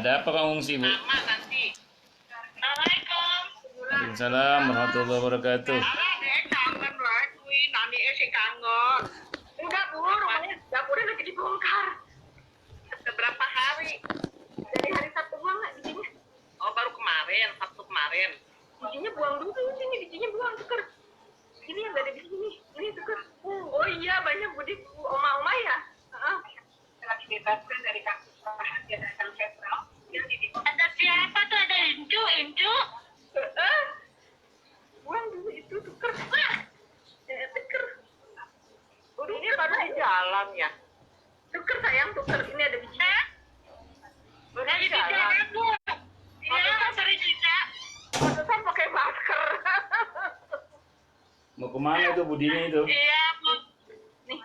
Ada apa kamu ngungsi, Bu? Lama nanti. Assalamualaikum. Waalaikumsalam warahmatullahi wabarakatuh. Alah, dek kangen lah kuwi, nani sing kangen. Udah, Bu, rumahnya dapurnya lagi dibongkar. Seberapa hari? Dari hari Sabtu buang nggak bijinya? Oh, baru kemarin, Sabtu kemarin. Bijinya buang dulu sini, bijinya buang tuker. Ini yang nggak ada di sini, ini tuker. Oh iya, banyak Budi, oma-oma ya. Lagi bebaskan dari kasus perhatian dan sentral. Ada siapa tuh? Ada Incu? Buang dulu itu tuker. Tuker. Udah ini baru di jalan ya. Tuker sayang, tuker. Ini ada bijinya. Udah di jalan. Iya, sering juga. Pantesan pakai masker. Mau kemana itu Bu Dini itu? Iya, Bu. Nih.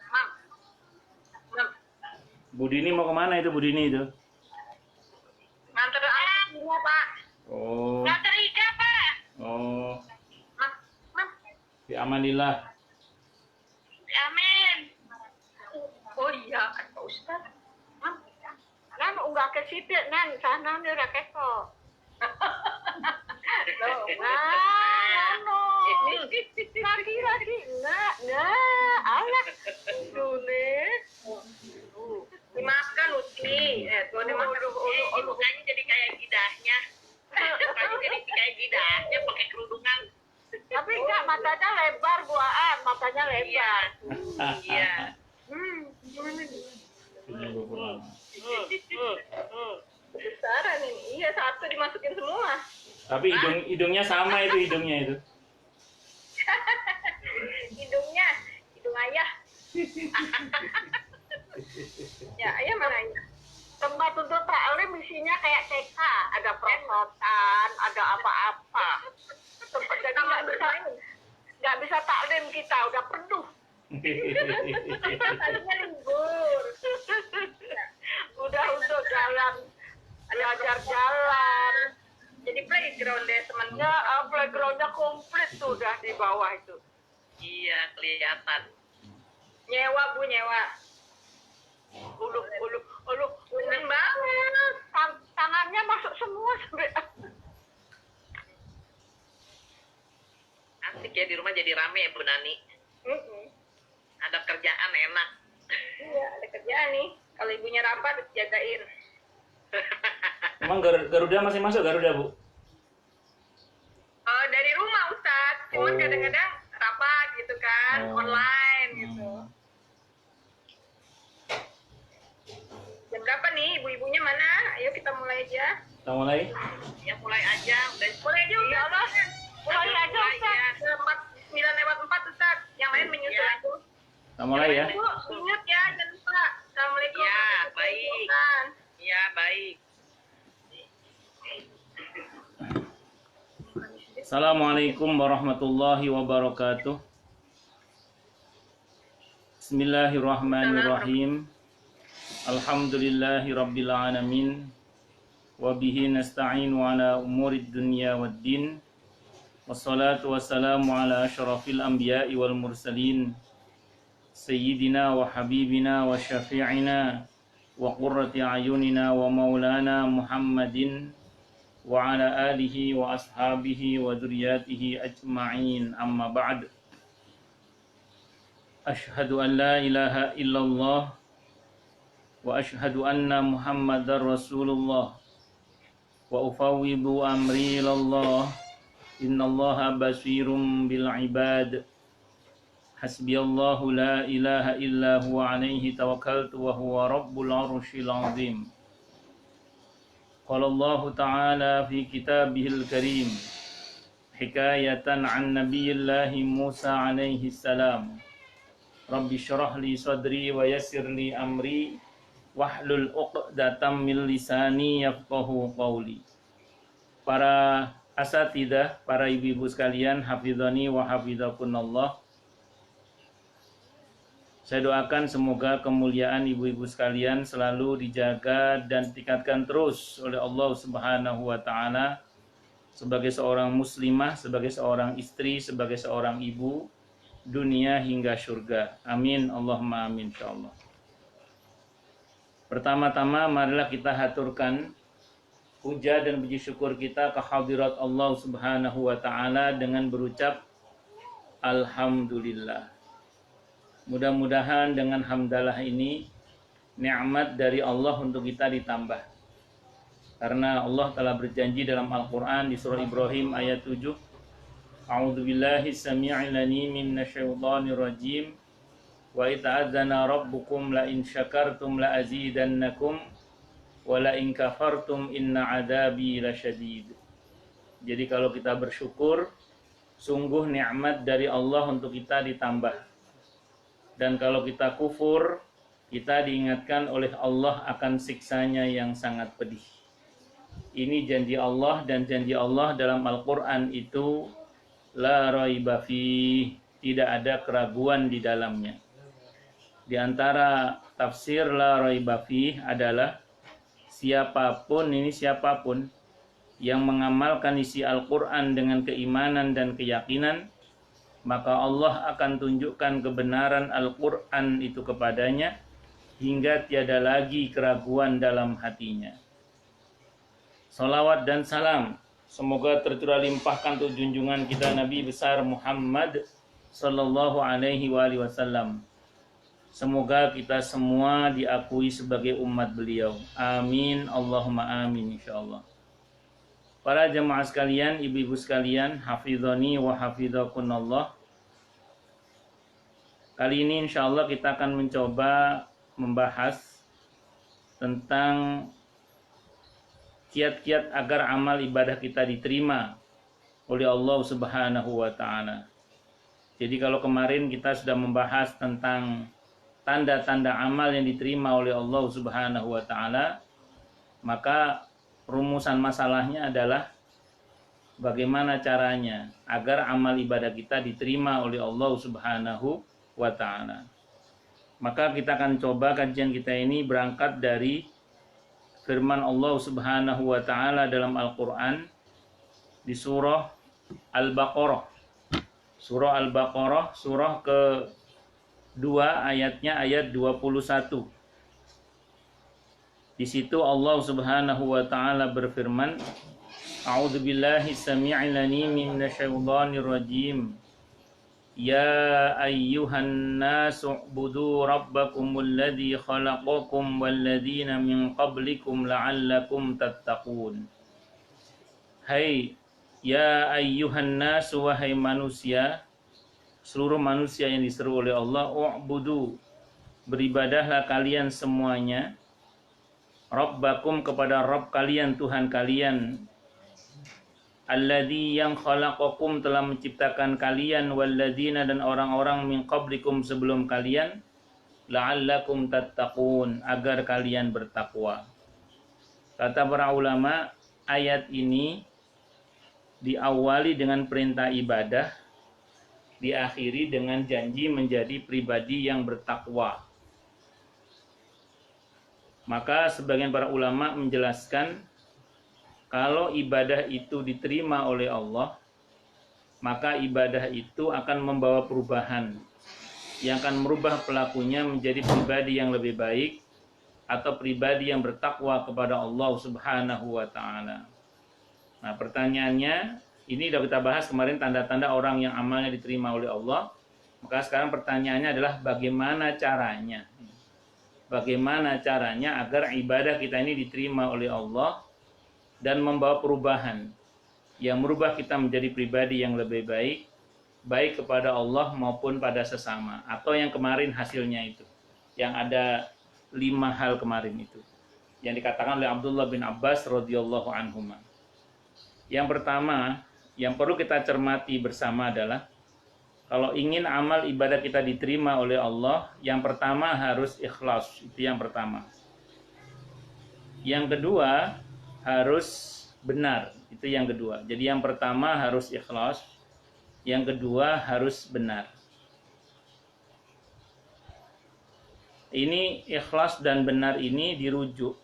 Mam. Bu Dini mau kemana itu Bu Dini itu? Nganter anak semua, Pak. Oh, Nganter Ika, Pak. oh, Mam. di amanillah. Amin. Oh iya, Pak Ustaz. Mam. Nan unggah ke situ, nan sana nih raket kok. Loh, lagi, enggak, alah, dimaafkan Uti, tuh dimaafkan, mukanya jadi kayak gidahnya, pakai kerudungan, tapi enggak, matanya lebar, buaan, matanya lebar, iya, gimana nih? Besaran ini, iya satu dimasukin semua. Tapi hidungnya sama itu hidungnya itu. hidung ayah. Ya, ayah mana ayah? Tempat untuk taklim isinya kayak TK, ada perosotan, ada apa-apa. Tempat jadi nggak bisa taklim kita, udah penuh. Tadinya libur. Udah untuk jalan, belajar jalan. Jadi playground deh temennya, playgroundnya komplit tuh udah di bawah itu. Iya, kelihatan. Nyewa Bu, nyewa. Ulu, keren banget. Tangannya masuk semua sampai. Asik ya, di rumah jadi rame ya Bu Nani. Ada kerjaan enak. Iya, ada kerjaan nih. Kalau ibunya rapat, jagain. Emang Garuda masih masuk Garuda Bu? Dari rumah Ustaz, cuman kadang-kadang rapat gitu kan, online gitu. Jam berapa nih, ibu-ibunya mana? Ayo kita mulai aja. Kita mulai? Ya mulai aja, mulai aja Ustaz. Allah. Mulai aja Ustaz. 9:04 Ustaz, yang lain menyusul aku. Kita mulai ya? Bu, ingat ya, jangan lupa. Assalamualaikum. Ya, baik. Ya, baik. Assalamualaikum warahmatullahi wabarakatuh. Bismillahirrahmanirrahim. Alhamdulillahi rabbil alamin. Wabihi nasta'inu ala umurid dunya waddin. Wassalatu wassalamu ala asyrafil anbiya'i wal mursalin. Sayyidina wa habibina wa syafi'ina wa qurrati ayunina wa maulana Muhammadin wa ala alihi wa ashabihi wa dzurriyyatihi ajma'in, amma ba'd. Asyhadu an la ilaha illallah wa asyhadu anna Muhammadar Rasulullah wa ufawwidu amri ilallah innallaha basirum bil ibad. Hasbiyallahu la ilaha illa huwa alaihi tawakkaltu wa huwa rabbul arsyil azim. Qala Allah Ta'ala fi kitabihil karim hikayatan an nabiyillahi Musa alaihi salam. Rabbi syrah li sadri wa yassir li amri wahlul 'uqdatam min lisani yafqahu qawli. Para asatidzah, para ibu-ibu sekalian, hafizani wa hafizakunallah. Saya doakan semoga kemuliaan ibu-ibu sekalian selalu dijaga dan ditingkatkan terus oleh Allah Subhanahu wa Ta'ala sebagai seorang muslimah, sebagai seorang istri, sebagai seorang ibu, dunia hingga surga. Amin, Allahumma amin, insyaallah. Pertama-tama marilah kita haturkan puja dan puji syukur kita ke hadirat Allah Subhanahu wa taala dengan berucap alhamdulillah. Mudah-mudahan dengan hamdalah ini nikmat dari Allah untuk kita ditambah. Karena Allah telah berjanji dalam Al-Qur'an di surah Ibrahim ayat 7, A'udzubillahi samii'il 'aliim minasyaitonir rajim. Wa ita'adzana rabbukum la in syakartum la azidannakum wa la in kafartum inna 'adzabi lasyadid. Jadi kalau kita bersyukur, sungguh nikmat dari Allah untuk kita ditambah. Dan kalau kita kufur, kita diingatkan oleh Allah akan siksanya yang sangat pedih. Ini janji Allah, dan janji Allah dalam Al-Qur'an itu la raiba fih, tidak ada keraguan di dalamnya. Di antara tafsir la raiba fih adalah siapapun yang mengamalkan isi Al-Qur'an dengan keimanan dan keyakinan, maka Allah akan tunjukkan kebenaran Al-Qur'an itu kepadanya hingga tiada lagi keraguan dalam hatinya. Salawat dan salam semoga tercurah limpahkan untuk junjungan kita Nabi besar Muhammad sallallahu alaihi wasallam. Semoga kita semua diakui sebagai umat beliau. Amin, Allahumma amin insyaallah. Para jemaah sekalian, ibu-ibu sekalian, hafizani wa hafizakunallah. Kali ini insyaallah kita akan mencoba membahas tentang kiat-kiat agar amal ibadah kita diterima oleh Allah Subhanahu wa taala. Jadi kalau kemarin kita sudah membahas tentang tanda-tanda amal yang diterima oleh Allah Subhanahu wa taala, maka rumusan masalahnya adalah bagaimana caranya agar amal ibadah kita diterima oleh Allah Subhanahu wa taala. Maka kita akan coba kajian kita ini berangkat dari firman Allah Subhanahu wa taala dalam Al-Qur'an di surah Al-Baqarah. Surah Al-Baqarah, surah ke-2 ayatnya ayat 21. Di situ Allah Subhanahu wa taala berfirman, A'udzubillahi samii'il 'aliim minasyaitonir rajim. Ya ayyuhan nasu u'budu rabbakumul ladzi khalaqakum wal ladzina min qablikum la'allakum tattaqun. Hai ya ayyuhan nasu, wahai manusia, seluruh manusia yang diseru oleh Allah, u'budu, beribadahlah kalian semuanya, rabbakum, kepada Rabb kalian, Tuhan kalian, alladzi, yang khalaqakum, telah menciptakan kalian, walladzina, dan orang-orang min qablikum, sebelum kalian, la'allakum tattaqun, agar kalian bertakwa. Kata para ulama, ayat ini diawali dengan perintah ibadah, diakhiri dengan janji menjadi pribadi yang bertakwa. Maka sebagian para ulama menjelaskan, kalau ibadah itu diterima oleh Allah, maka ibadah itu akan membawa perubahan yang akan merubah pelakunya menjadi pribadi yang lebih baik atau pribadi yang bertakwa kepada Allah Subhanahu wa taala. Nah, pertanyaannya, ini sudah kita bahas kemarin tanda-tanda orang yang amalnya diterima oleh Allah. Maka sekarang pertanyaannya adalah bagaimana caranya? Bagaimana caranya agar ibadah kita ini diterima oleh Allah dan membawa perubahan yang merubah kita menjadi pribadi yang lebih baik, baik kepada Allah maupun pada sesama, atau yang kemarin hasilnya itu, yang ada 5 hal kemarin itu, yang dikatakan oleh Abdullah bin Abbas radhiyallahu anhuma. Yang pertama, yang perlu kita cermati bersama adalah, kalau ingin amal ibadah kita diterima oleh Allah, yang pertama harus ikhlas, itu yang pertama. Yang kedua, harus benar, itu yang kedua. Jadi yang pertama harus ikhlas, yang kedua harus benar. Ini ikhlas dan benar ini dirujuk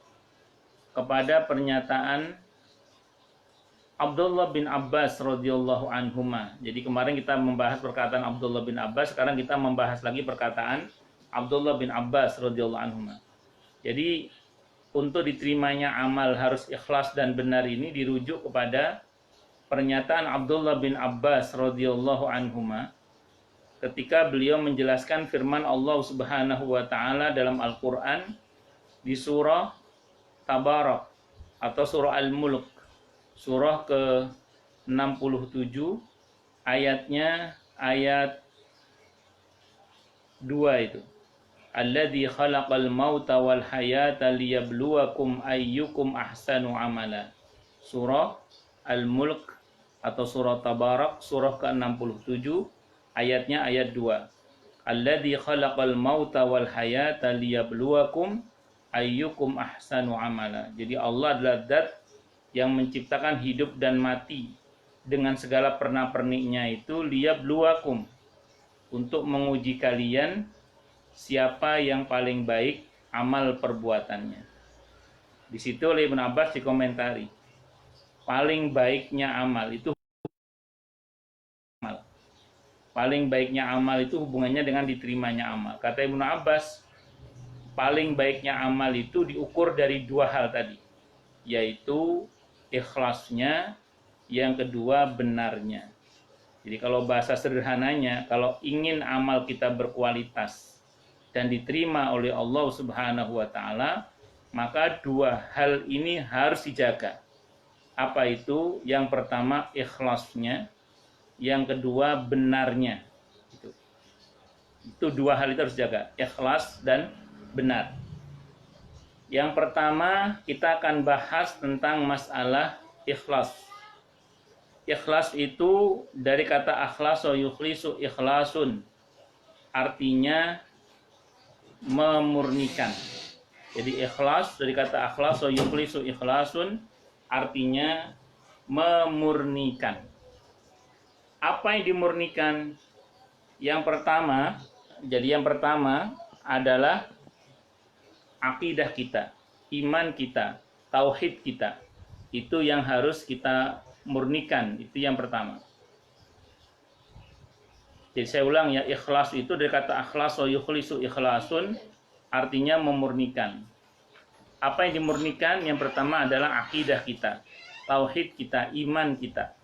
kepada pernyataan Abdullah bin Abbas radhiyallahu anhuma. Jadi kemarin kita membahas perkataan Abdullah bin Abbas, sekarang kita membahas lagi perkataan Abdullah bin Abbas radhiyallahu anhuma. Jadi untuk diterimanya amal harus ikhlas dan benar ini dirujuk kepada pernyataan Abdullah bin Abbas radhiyallahu anhuma ketika beliau menjelaskan firman Allah Subhanahu wa taala dalam Al-Qur'an di surah Tabarak atau surah Al-Mulk, surah ke-67 ayatnya ayat 2 itu. Alladzi khalaqal mauta wal hayata liyabluwakum ayyukum ahsanu amala. Surah Al-Mulk atau surah Tabarak, surah ke-67, ayatnya ayat 2. Alladzi khalaqal mauta wal hayata liyabluwakum ayyukum ahsanu amala. Jadi Allah adalah zat yang menciptakan hidup dan mati dengan segala perna-perniknya itu liyabluwakum, untuk menguji kalian siapa yang paling baik amal perbuatannya. Di situ oleh Ibnu Abbas dikomentari, paling baiknya amal itu paling baiknya amal itu hubungannya dengan diterimanya amal. Kata Ibnu Abbas, paling baiknya amal itu diukur dari dua hal tadi, yaitu ikhlasnya, yang kedua benarnya. Jadi kalau bahasa sederhananya, kalau ingin amal kita berkualitas dan diterima oleh Allah Subhanahu wa taala, maka dua hal ini harus dijaga. Apa itu? Yang pertama ikhlasnya, yang kedua benarnya. Itu dua hal itu harus dijaga, ikhlas dan benar. Yang pertama kita akan bahas tentang masalah ikhlas. Ikhlas itu dari kata akhlaso yukhlisu ikhlasun, artinya memurnikan. Jadi ikhlas dari kata akhlaso yukhlisu ikhlasun, artinya memurnikan. Apa yang dimurnikan? Yang pertama adalah akidah kita, iman kita, tauhid kita. Itu yang harus kita murnikan, itu yang pertama. Jadi saya ulang ya, ikhlas itu dari kata akhlaso yukhlisu ikhlasun, artinya memurnikan. Apa yang dimurnikan? Yang pertama adalah akidah kita, tauhid kita, iman kita.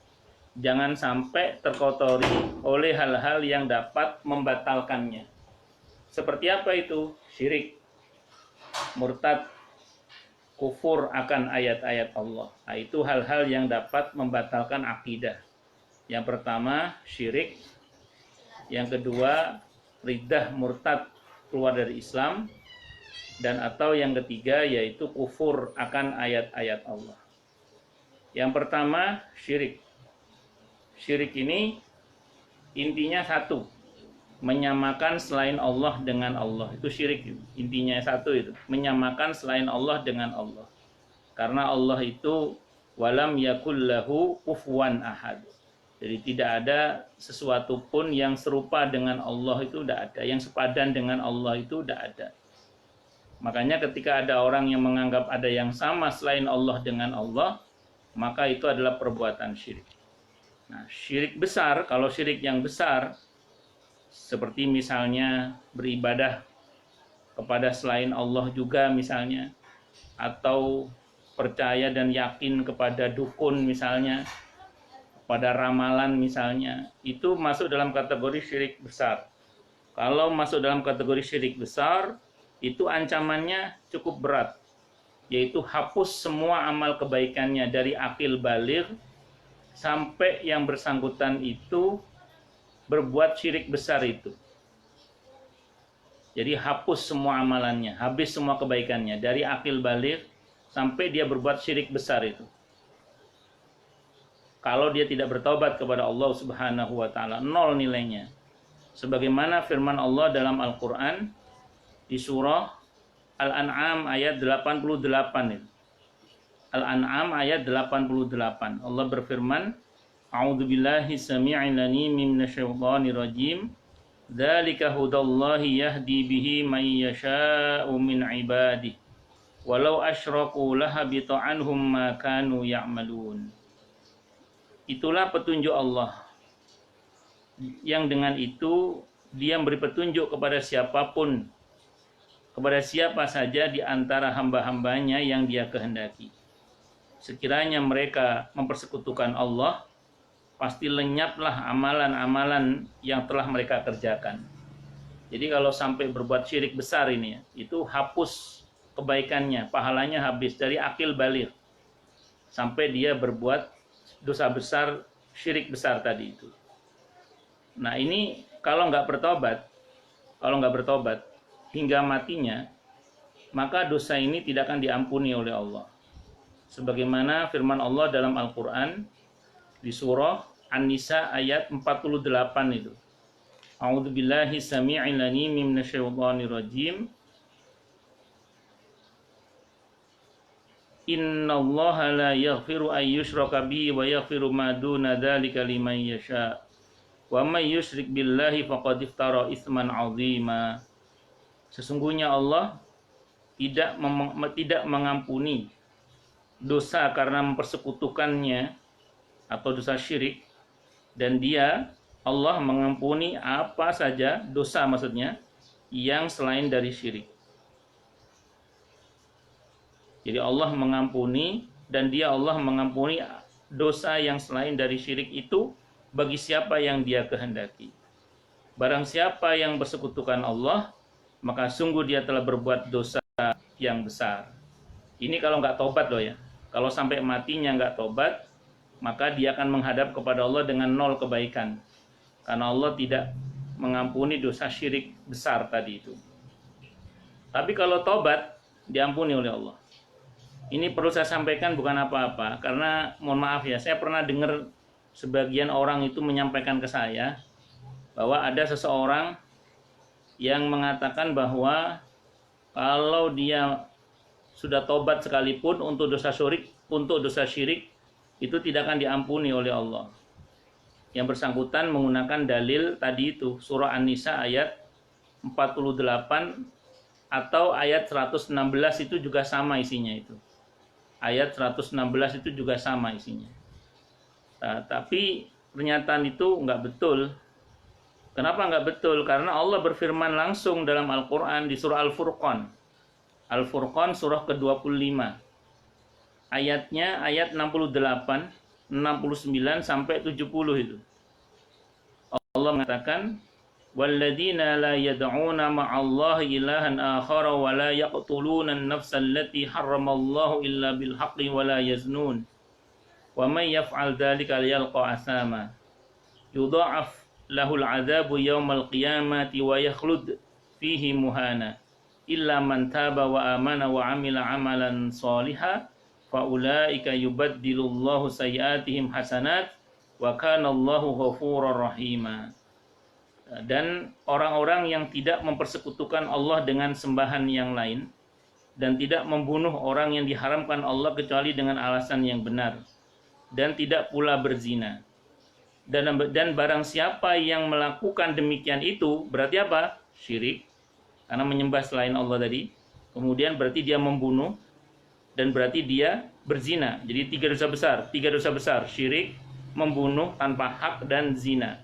Jangan sampai terkotori oleh hal-hal yang dapat membatalkannya. Seperti apa itu? Syirik, murtad, kufur akan ayat-ayat Allah. Nah, itu hal-hal yang dapat membatalkan akidah. Yang pertama syirik, yang kedua riddah, murtad, keluar dari Islam, dan atau yang ketiga yaitu kufur akan ayat-ayat Allah. Yang pertama syirik. Syirik ini intinya satu, menyamakan selain Allah dengan Allah. Itu syirik, intinya satu itu, menyamakan selain Allah dengan Allah. Karena Allah itu walam yakul lahu kufuwan ahad. Jadi tidak ada sesuatu pun yang serupa dengan Allah, itu tidak ada. Yang sepadan dengan Allah itu tidak ada. Makanya ketika ada orang yang menganggap ada yang sama selain Allah dengan Allah, maka itu adalah perbuatan syirik. Nah, syirik besar, kalau syirik yang besar, seperti misalnya beribadah kepada selain Allah juga misalnya, atau percaya dan yakin kepada dukun misalnya, pada ramalan misalnya, itu masuk dalam kategori syirik besar. Kalau masuk dalam kategori syirik besar, itu ancamannya cukup berat, yaitu hapus semua amal kebaikannya dari akil baligh sampai yang bersangkutan itu berbuat syirik besar itu. Jadi hapus semua amalannya, habis semua kebaikannya dari akil baligh sampai dia berbuat syirik besar itu. Kalau dia tidak bertaubat kepada Allah Subhanahu wa taala, nol nilainya. Sebagaimana firman Allah dalam Al-Qur'an di surah Al-An'am ayat 88 itu. Al-An'am ayat 88. Allah berfirman, A'udzubillahi sami'il 'alim minasyaitonir rajim. Dzalika hudallahi yahdi bihi may yasha'u min 'ibadihi. Walau asyraku lahabita 'anhum ma kanu ya'malun. Itulah petunjuk Allah, yang dengan itu dia memberi petunjuk kepada siapapun kepada siapa saja di antara hamba-hambanya yang Dia kehendaki. Sekiranya mereka mempersekutukan Allah, pasti lenyaplah amalan-amalan yang telah mereka kerjakan. Jadi kalau sampai berbuat syirik besar ini ya, itu hapus kebaikannya, pahalanya habis dari akil baligh sampai dia berbuat dosa besar, syirik besar tadi itu. Nah ini kalau nggak bertobat hingga matinya, maka dosa ini tidak akan diampuni oleh Allah. Sebagaimana firman Allah dalam Al-Quran di surah An-Nisa ayat 48 itu. A'udzubillahi samii'il 'aliim minasyaitonir rajim. Innallaha la yaghfiru an yushraka bihi wa yaghfiru ma duna dzalika liman yasha. Wa may yusyrik billahi faqad iftara itsman 'azima. Sesungguhnya Allah tidak mengampuni dosa karena mempersekutukannya atau dosa syirik, dan Allah mengampuni apa saja dosa, maksudnya yang selain dari syirik. Jadi Allah mengampuni, dan Allah mengampuni dosa yang selain dari syirik itu bagi siapa yang Dia kehendaki. Barang siapa yang bersekutukan Allah, maka sungguh dia telah berbuat dosa yang besar. Ini kalau nggak tobat loh ya. Kalau sampai matinya nggak tobat, maka dia akan menghadap kepada Allah dengan 0 kebaikan. Karena Allah tidak mengampuni dosa syirik besar tadi itu. Tapi kalau tobat, diampuni oleh Allah. Ini perlu saya sampaikan bukan apa-apa, karena mohon maaf ya, saya pernah dengar sebagian orang itu menyampaikan ke saya bahwa ada seseorang yang mengatakan bahwa kalau dia sudah tobat sekalipun untuk dosa syirik itu tidak akan diampuni oleh Allah. Yang bersangkutan menggunakan dalil tadi itu, surah An-Nisa ayat 48 atau ayat 116 itu juga sama isinya itu. Ayat 116 itu juga sama isinya. Nah, tapi pernyataan itu nggak betul. Kenapa nggak betul? Karena Allah berfirman langsung dalam Al-Quran di surah Al-Furqan. Al-Furqan surah ke-25. Ayatnya ayat 68, 69 sampai 70 itu. Allah mengatakan, "Walladzina la yad'una ma'allahi ilahan akhara wa la yaqtuluna an-nafsa allati harramallahu illa bil haqqi wa la yaznun. Wa may yaf'al dzalika yalqa asama. Yudha'af lahul 'adzabu yaumal qiyamati wa yakhlud fihi muhana. Illa man taba wa amana wa 'amila 'amalan shalihan faulaika yubaddilullahu sayyi'atihim hasanat wa kana Allahu ghafurur rahima." Dan orang-orang yang tidak mempersekutukan Allah dengan sembahan yang lain dan tidak membunuh orang yang diharamkan Allah kecuali dengan alasan yang benar, dan tidak pula berzina. Dan barang siapa yang melakukan demikian itu, berarti apa? Syirik, karena menyembah selain Allah tadi. Kemudian berarti dia membunuh, dan berarti dia berzina. Jadi 3 dosa besar, syirik, membunuh tanpa hak, dan zina.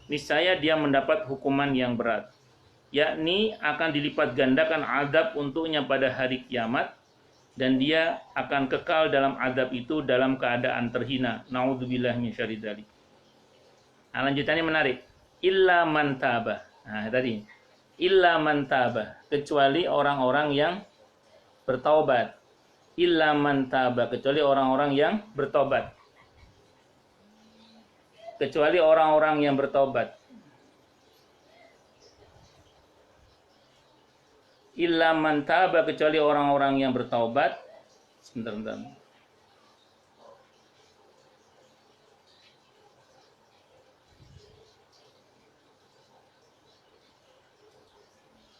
Niscaya dia mendapat hukuman yang berat, yakni akan dilipat gandakan azab untuknya pada hari kiamat, dan dia akan kekal dalam azab itu dalam keadaan terhina. Naudzubillah min syarri dzalik. Nah, lanjutannya menarik. Illa man taba. Nah, tadi. Illa man taba, kecuali orang-orang yang bertaubat. Illa man taba, kecuali orang-orang yang bertobat. Kecuali orang-orang yang bertobat. Illa man taba, kecuali orang-orang yang bertobat. Sebentar.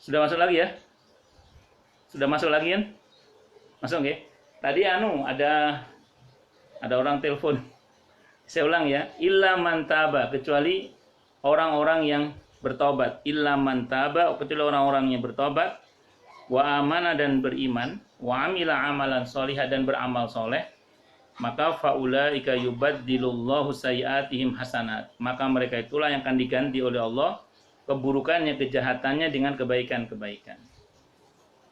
Sudah masuk lagi ya? Sudah masuk lagi kan? Masuk nggih? Tadi ada orang telepon. Saya ulang ya, illa man taba, kecuali orang-orang yang bertobat. Illa man taba, kecuali orang-orang yang bertobat, wa amana, dan beriman, wa amila amalan sholihah, dan beramal soleh, maka faulaika yubaddilullahu sayyi'atihim hasanat. Maka mereka itulah yang akan diganti oleh Allah keburukannya, kejahatannya dengan kebaikan-kebaikan.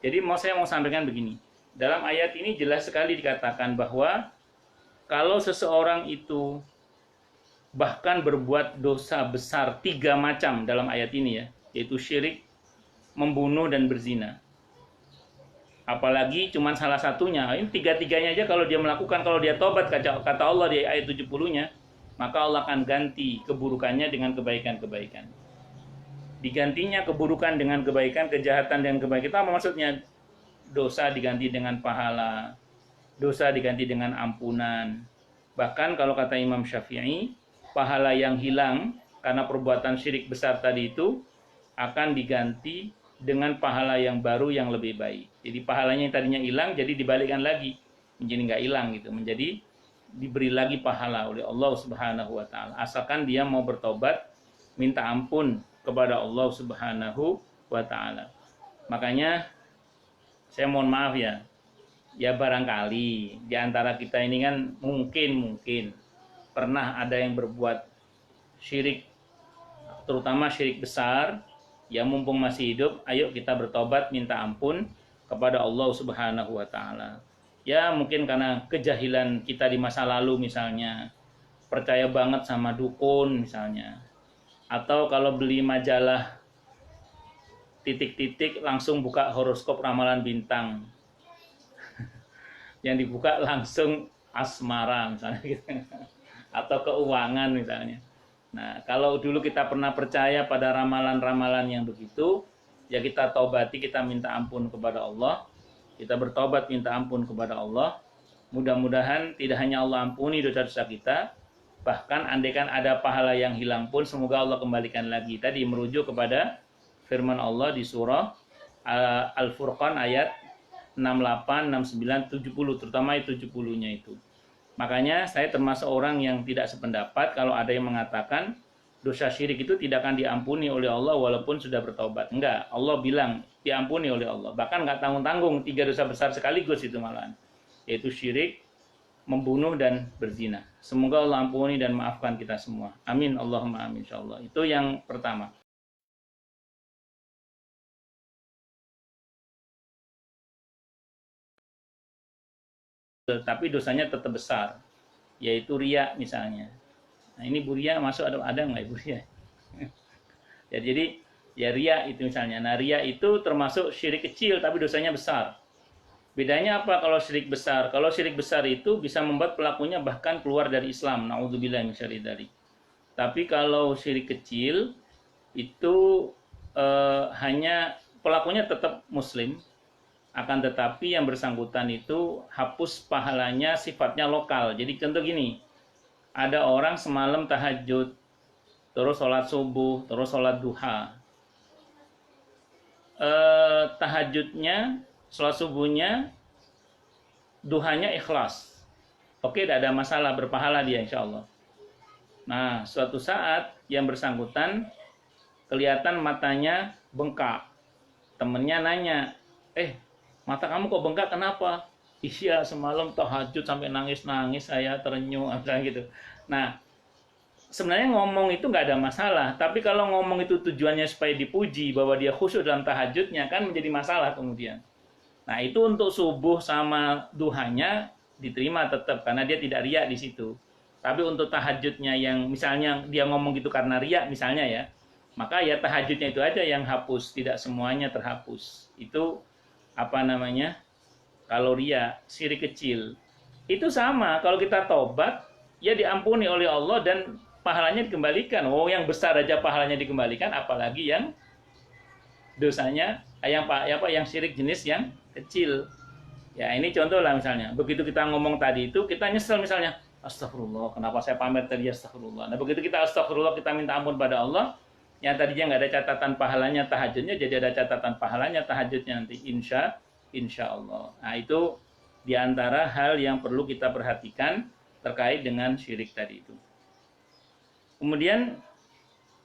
Jadi saya mau sampaikan begini. Dalam ayat ini jelas sekali dikatakan bahwa kalau seseorang itu bahkan berbuat dosa besar 3 macam dalam ayat ini ya, yaitu syirik, membunuh, dan berzina. Apalagi cuman salah satunya, ini tiga-tiganya aja kalau dia melakukan, kalau dia tobat, kata Allah di ayat 70-nya, maka Allah akan ganti keburukannya dengan kebaikan-kebaikan. Digantinya keburukan dengan kebaikan, kejahatan dengan kebaikan. Itu apa maksudnya? Dosa diganti dengan pahala, dosa diganti dengan ampunan. Bahkan kalau kata Imam Syafi'i, pahala yang hilang karena perbuatan syirik besar tadi itu akan diganti dengan pahala yang baru yang lebih baik. Jadi pahalanya yang tadinya hilang jadi dibalikkan lagi menjadi nggak hilang gitu, menjadi diberi lagi pahala oleh Allah Subhanahu wa taala. Asalkan dia mau bertobat, minta ampun kepada Allah Subhanahu wa taala. Makanya saya mohon maaf ya. Ya barangkali di antara kita ini kan mungkin pernah ada yang berbuat syirik, terutama syirik besar. Ya mumpung masih hidup, ayo kita bertobat, minta ampun kepada Allah Subhanahu wa taala. Ya mungkin karena kejahilan kita di masa lalu misalnya, percaya banget sama dukun misalnya. Atau kalau beli majalah titik-titik langsung buka horoskop ramalan bintang. Yang dibuka langsung asmara misalnya gitu. Atau keuangan misalnya. Nah, kalau dulu kita pernah percaya pada ramalan-ramalan yang begitu, ya kita taubati, kita minta ampun kepada Allah. Kita bertobat minta ampun kepada Allah. Mudah-mudahan tidak hanya Allah ampuni dosa-dosa kita, bahkan andaikan ada pahala yang hilang pun semoga Allah kembalikan lagi. Tadi merujuk kepada firman Allah di surah Al-Furqan ayat 68, 69, 70, terutama 70-nya itu. Makanya saya termasuk orang yang tidak sependapat kalau ada yang mengatakan dosa syirik itu tidak akan diampuni oleh Allah walaupun sudah bertobat. Enggak, Allah bilang diampuni oleh Allah. Bahkan nggak tanggung-tanggung 3 dosa besar sekaligus itu malahan. Yaitu syirik, membunuh, dan berzina. Semoga Allah ampuni dan maafkan kita semua. Amin, Allahumma amin insyaallah. Itu yang pertama. Tapi dosanya tetap besar, yaitu riya misalnya. Nah ini Bu Ria masuk, ada nggak Ibu Ria? Ya, jadi ya riya itu misalnya. Nah riya itu termasuk syirik kecil tapi dosanya besar. Bedanya apa kalau syirik besar? Kalau syirik besar itu bisa membuat pelakunya bahkan keluar dari Islam. Na'udzubillah min syarri dzalik. Tapi kalau syirik kecil itu hanya pelakunya tetap muslim, akan tetapi yang bersangkutan itu hapus pahalanya sifatnya lokal. Jadi contoh gini, ada orang semalam tahajud, terus sholat subuh, terus sholat duha. Tahajudnya, sholat subuhnya, duhanya ikhlas. Oke, tidak ada masalah, berpahala dia insya Allah. Nah, suatu saat yang bersangkutan kelihatan matanya bengkak. Temennya nanya, mata kamu kok bengkak, kenapa? Iya, semalam tahajud sampai nangis-nangis, saya terenyuh, gitu. Nah, sebenarnya ngomong itu nggak ada masalah. Tapi kalau ngomong itu tujuannya supaya dipuji, bahwa dia khusyuk dalam tahajudnya, kan menjadi masalah kemudian. Nah, itu untuk subuh sama duhanya diterima tetap, karena dia tidak riya di situ. Tapi untuk tahajudnya yang misalnya dia ngomong gitu karena riya misalnya ya, maka ya tahajudnya itu aja yang hapus, tidak semuanya terhapus. Itu apa namanya, kalau riya, syirik kecil. Itu sama, kalau kita tobat, ya diampuni oleh Allah dan pahalanya dikembalikan. Oh, yang besar aja pahalanya dikembalikan, apalagi yang dosanya, yang syirik jenis yang kecil. Ya, ini contoh lah misalnya. Begitu kita ngomong tadi itu, kita nyesel misalnya, astagfirullah, kenapa saya pamer tadi astagfirullah. Nah, begitu kita astagfirullah, kita minta ampun pada Allah, yang tadinya nggak ada catatan pahalanya tahajudnya, jadi ada catatan pahalanya tahajudnya nanti insya Allah. Nah itu diantara hal yang perlu kita perhatikan terkait dengan syirik tadi itu. Kemudian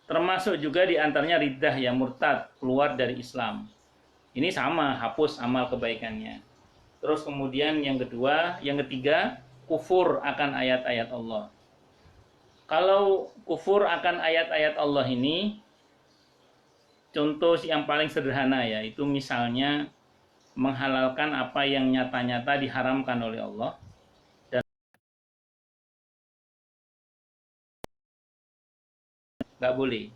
termasuk juga diantaranya riddah, yang murtad, keluar dari Islam. Ini sama, hapus amal kebaikannya. Terus kemudian yang ketiga, kufur akan ayat-ayat Allah. Kalau kufur akan ayat-ayat Allah ini, contoh yang paling sederhana ya, itu misalnya menghalalkan apa yang nyata-nyata diharamkan oleh Allah. Nggak boleh.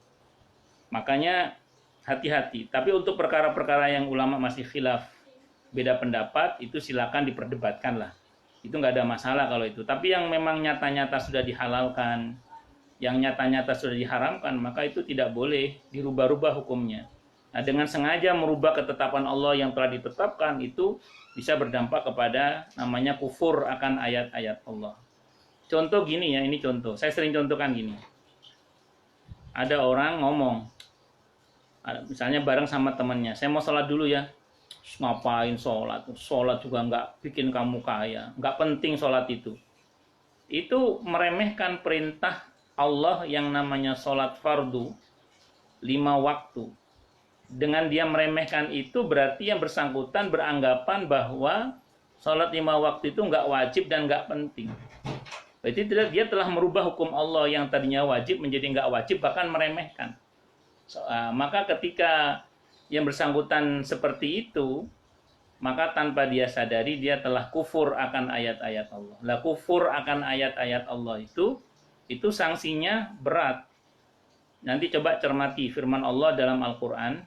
Makanya hati-hati. Tapi untuk perkara-perkara yang ulama masih khilaf, beda pendapat, itu silakan diperdebatkan lah. Itu nggak ada masalah kalau itu. Tapi yang memang nyata-nyata sudah dihalalkan, yang nyata-nyata sudah diharamkan, maka itu tidak boleh dirubah-rubah hukumnya. Nah, dengan sengaja merubah ketetapan Allah yang telah ditetapkan, itu bisa berdampak kepada namanya kufur akan ayat-ayat Allah. Contoh gini ya, ini contoh. Saya sering contohkan gini. Ada orang ngomong, misalnya bareng sama temannya, saya mau sholat dulu ya. Ngapain sholat? Sholat juga nggak bikin kamu kaya. Nggak penting sholat itu. Itu meremehkan perintah Allah yang namanya sholat fardu 5 waktu. Dengan dia meremehkan itu berarti yang bersangkutan beranggapan bahwa sholat 5 waktu itu nggak wajib dan nggak penting. Berarti dia telah merubah hukum Allah yang tadinya wajib menjadi nggak wajib, bahkan meremehkan. Maka ketika yang bersangkutan seperti itu, maka tanpa dia sadari dia telah kufur akan ayat-ayat Allah. Lah kufur akan ayat-ayat Allah itu sanksinya berat. Nanti coba cermati firman Allah dalam Al-Quran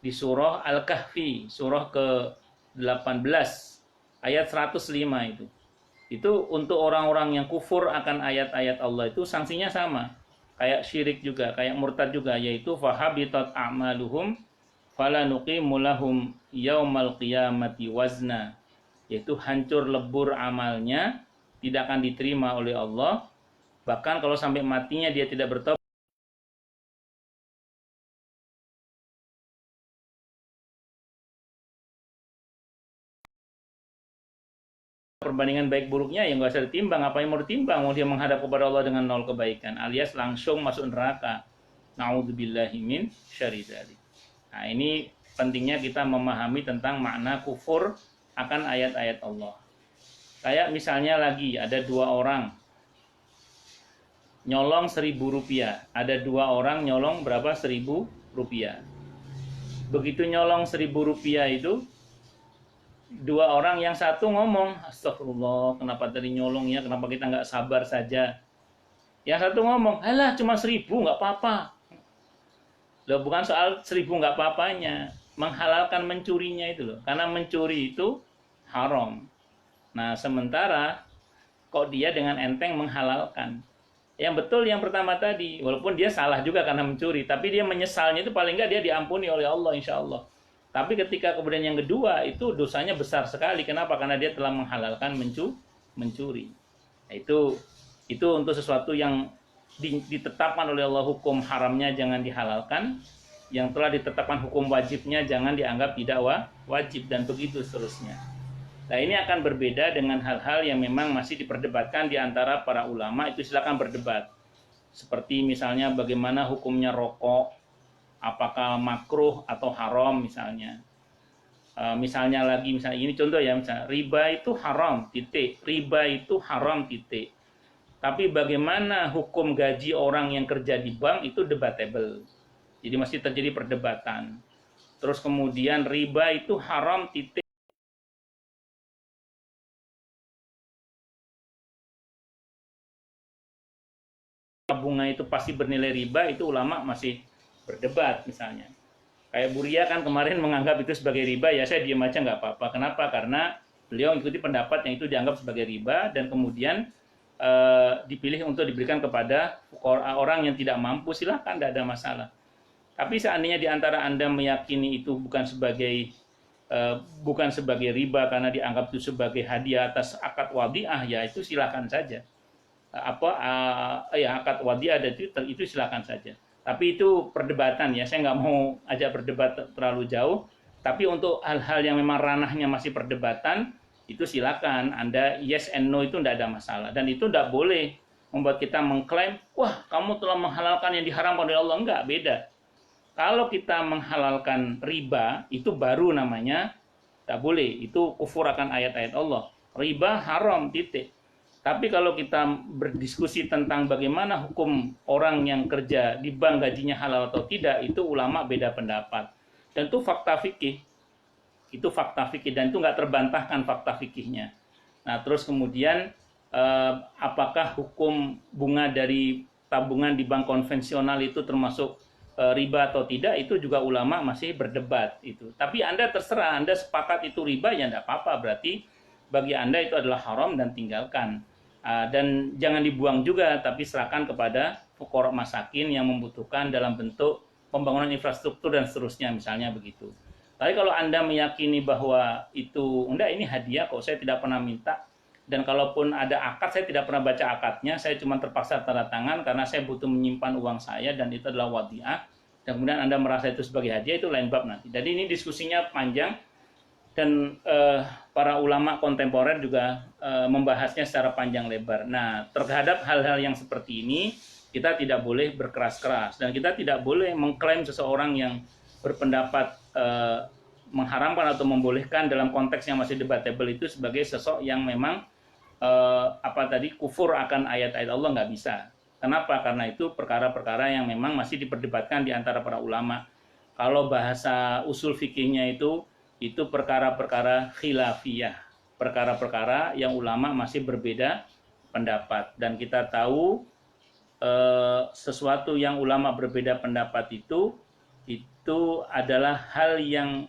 di surah Al-Kahfi, surah ke-18 ayat 105 itu. Itu untuk orang-orang yang kufur akan ayat-ayat Allah itu sanksinya sama. Kayak syirik juga, kayak murtad juga, yaitu fahabitat a'maluhum fala nuqimu lahum yaumal qiyamati wazna. Yaitu hancur lebur amalnya, tidak akan diterima oleh Allah. Bahkan kalau sampai matinya dia tidak bertobat, perbandingan baik buruknya ya nggak usah ditimbang. Apa yang mau ditimbang? Mau dia menghadap kepada Allah dengan 0 kebaikan, alias langsung masuk neraka. Na'udzubillahi min syarri dzalik. Nah, ini pentingnya kita memahami tentang makna kufur akan ayat-ayat Allah. Kayak misalnya lagi ada 2 orang nyolong 1.000 rupiah. Ada 2 orang nyolong berapa? 1.000 rupiah. Begitu nyolong 1.000 rupiah itu, 2 orang, yang satu ngomong, astagfirullah, kenapa tadi nyolong ya, kenapa kita nggak sabar saja. Yang satu ngomong, alah cuma 1.000 nggak apa-apa. Loh, bukan soal 1.000 nggak apa-apanya, menghalalkan mencurinya itu loh. Karena mencuri itu haram. Nah, sementara kok dia dengan enteng menghalalkan. Yang betul yang pertama tadi, walaupun dia salah juga karena mencuri, tapi dia menyesalnya itu paling nggak dia diampuni oleh Allah insya Allah. Tapi ketika kemudian yang kedua itu dosanya besar sekali. Kenapa? Karena dia telah menghalalkan mencuri. Nah, itu untuk sesuatu yang ditetapkan oleh Allah hukum haramnya jangan dihalalkan, yang telah ditetapkan hukum wajibnya jangan dianggap tidak wajib, dan begitu seterusnya. Nah, ini akan berbeda dengan hal-hal yang memang masih diperdebatkan di antara para ulama, itu silakan berdebat. Seperti misalnya bagaimana hukumnya rokok, apakah makruh atau haram misalnya. Misalnya lagi, misalnya ini contoh ya, misalnya riba itu haram, titik. Riba itu haram, titik. Tapi bagaimana hukum gaji orang yang kerja di bank itu debatable. Jadi masih terjadi perdebatan. Terus kemudian riba itu haram, titik. Bunga itu pasti bernilai riba, itu ulama masih berdebat misalnya. Kayak Buria kan kemarin menganggap itu sebagai riba, ya saya diam aja nggak apa-apa. Kenapa? Karena beliau mengikuti pendapat yang itu dianggap sebagai riba, dan kemudian dipilih untuk diberikan kepada orang yang tidak mampu, silahkan, tidak ada masalah. Tapi seandainya di antara Anda meyakini itu bukan sebagai riba karena dianggap itu sebagai hadiah atas akad wadiah, ya itu silahkan saja. Akad wadiah itu silahkan saja. Tapi itu perdebatan ya, saya nggak mau ajak berdebat terlalu jauh. Tapi untuk hal-hal yang memang ranahnya masih perdebatan, itu silakan Anda yes and no, itu tidak ada masalah. Dan itu tidak boleh membuat kita mengklaim, wah kamu telah menghalalkan yang diharamkan oleh Allah. Enggak, beda. Kalau kita menghalalkan riba, itu baru namanya tidak boleh. Itu kufur akan ayat-ayat Allah. Riba haram, titik. Tapi kalau kita berdiskusi tentang bagaimana hukum orang yang kerja di bank gajinya halal atau tidak, itu ulama beda pendapat. Dan itu fakta fikih. Itu fakta fikih dan itu nggak terbantahkan fakta fikihnya. Nah, terus kemudian apakah hukum bunga dari tabungan di bank konvensional itu termasuk riba atau tidak, itu juga ulama masih berdebat itu. Tapi Anda terserah, Anda sepakat itu riba ya enggak apa-apa, berarti bagi Anda itu adalah haram dan tinggalkan. Dan jangan dibuang juga, tapi serahkan kepada fuqara masakin yang membutuhkan dalam bentuk pembangunan infrastruktur dan seterusnya, misalnya begitu. Tapi kalau Anda meyakini bahwa itu enggak, ini hadiah kok, saya tidak pernah minta, dan kalaupun ada akad saya tidak pernah baca akadnya, saya cuma terpaksa tanda tangan karena saya butuh menyimpan uang saya dan itu adalah wadiah, dan kemudian Anda merasa itu sebagai hadiah, itu lain bab nanti. Jadi ini diskusinya panjang dan para ulama kontemporer juga membahasnya secara panjang lebar. Nah, terhadap hal-hal yang seperti ini kita tidak boleh berkeras-keras dan kita tidak boleh mengklaim seseorang yang berpendapat mengharamkan atau membolehkan dalam konteks yang masih debatable itu sebagai sosok yang memang kufur akan ayat-ayat Allah, nggak bisa. Kenapa? Karena itu perkara-perkara yang memang masih diperdebatkan di antara para ulama. Kalau bahasa usul fikihnya itu perkara-perkara khilafiyah, perkara-perkara yang ulama masih berbeda pendapat. Dan kita tahu sesuatu yang ulama berbeda pendapat itu adalah hal yang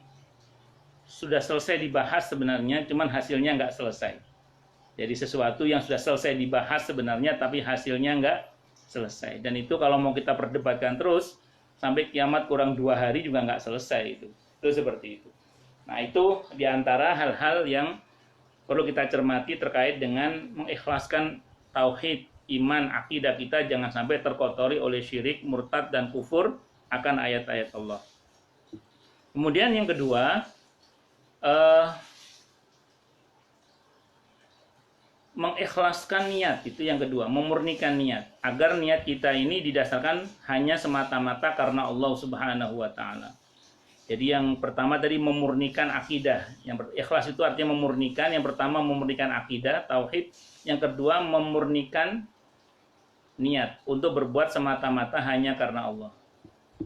sudah selesai dibahas sebenarnya, cuman hasilnya nggak selesai. Jadi sesuatu yang sudah selesai dibahas sebenarnya, tapi hasilnya nggak selesai. Dan itu kalau mau kita perdebatkan terus, sampai kiamat kurang 2 hari juga nggak selesai itu. Itu seperti itu. Nah, itu diantara hal-hal yang perlu kita cermati terkait dengan mengikhlaskan tauhid, iman, akidah kita jangan sampai terkotori oleh syirik, murtad, dan kufur akan ayat-ayat Allah. Kemudian yang kedua, mengikhlaskan niat, itu yang kedua, memurnikan niat, agar niat kita ini didasarkan hanya semata-mata karena Allah Subhanahu wa Ta'ala. Jadi yang pertama tadi memurnikan akidah. Yang ikhlas itu artinya memurnikan. Yang pertama memurnikan akidah, tauhid. Yang kedua memurnikan niat untuk berbuat semata-mata hanya karena Allah.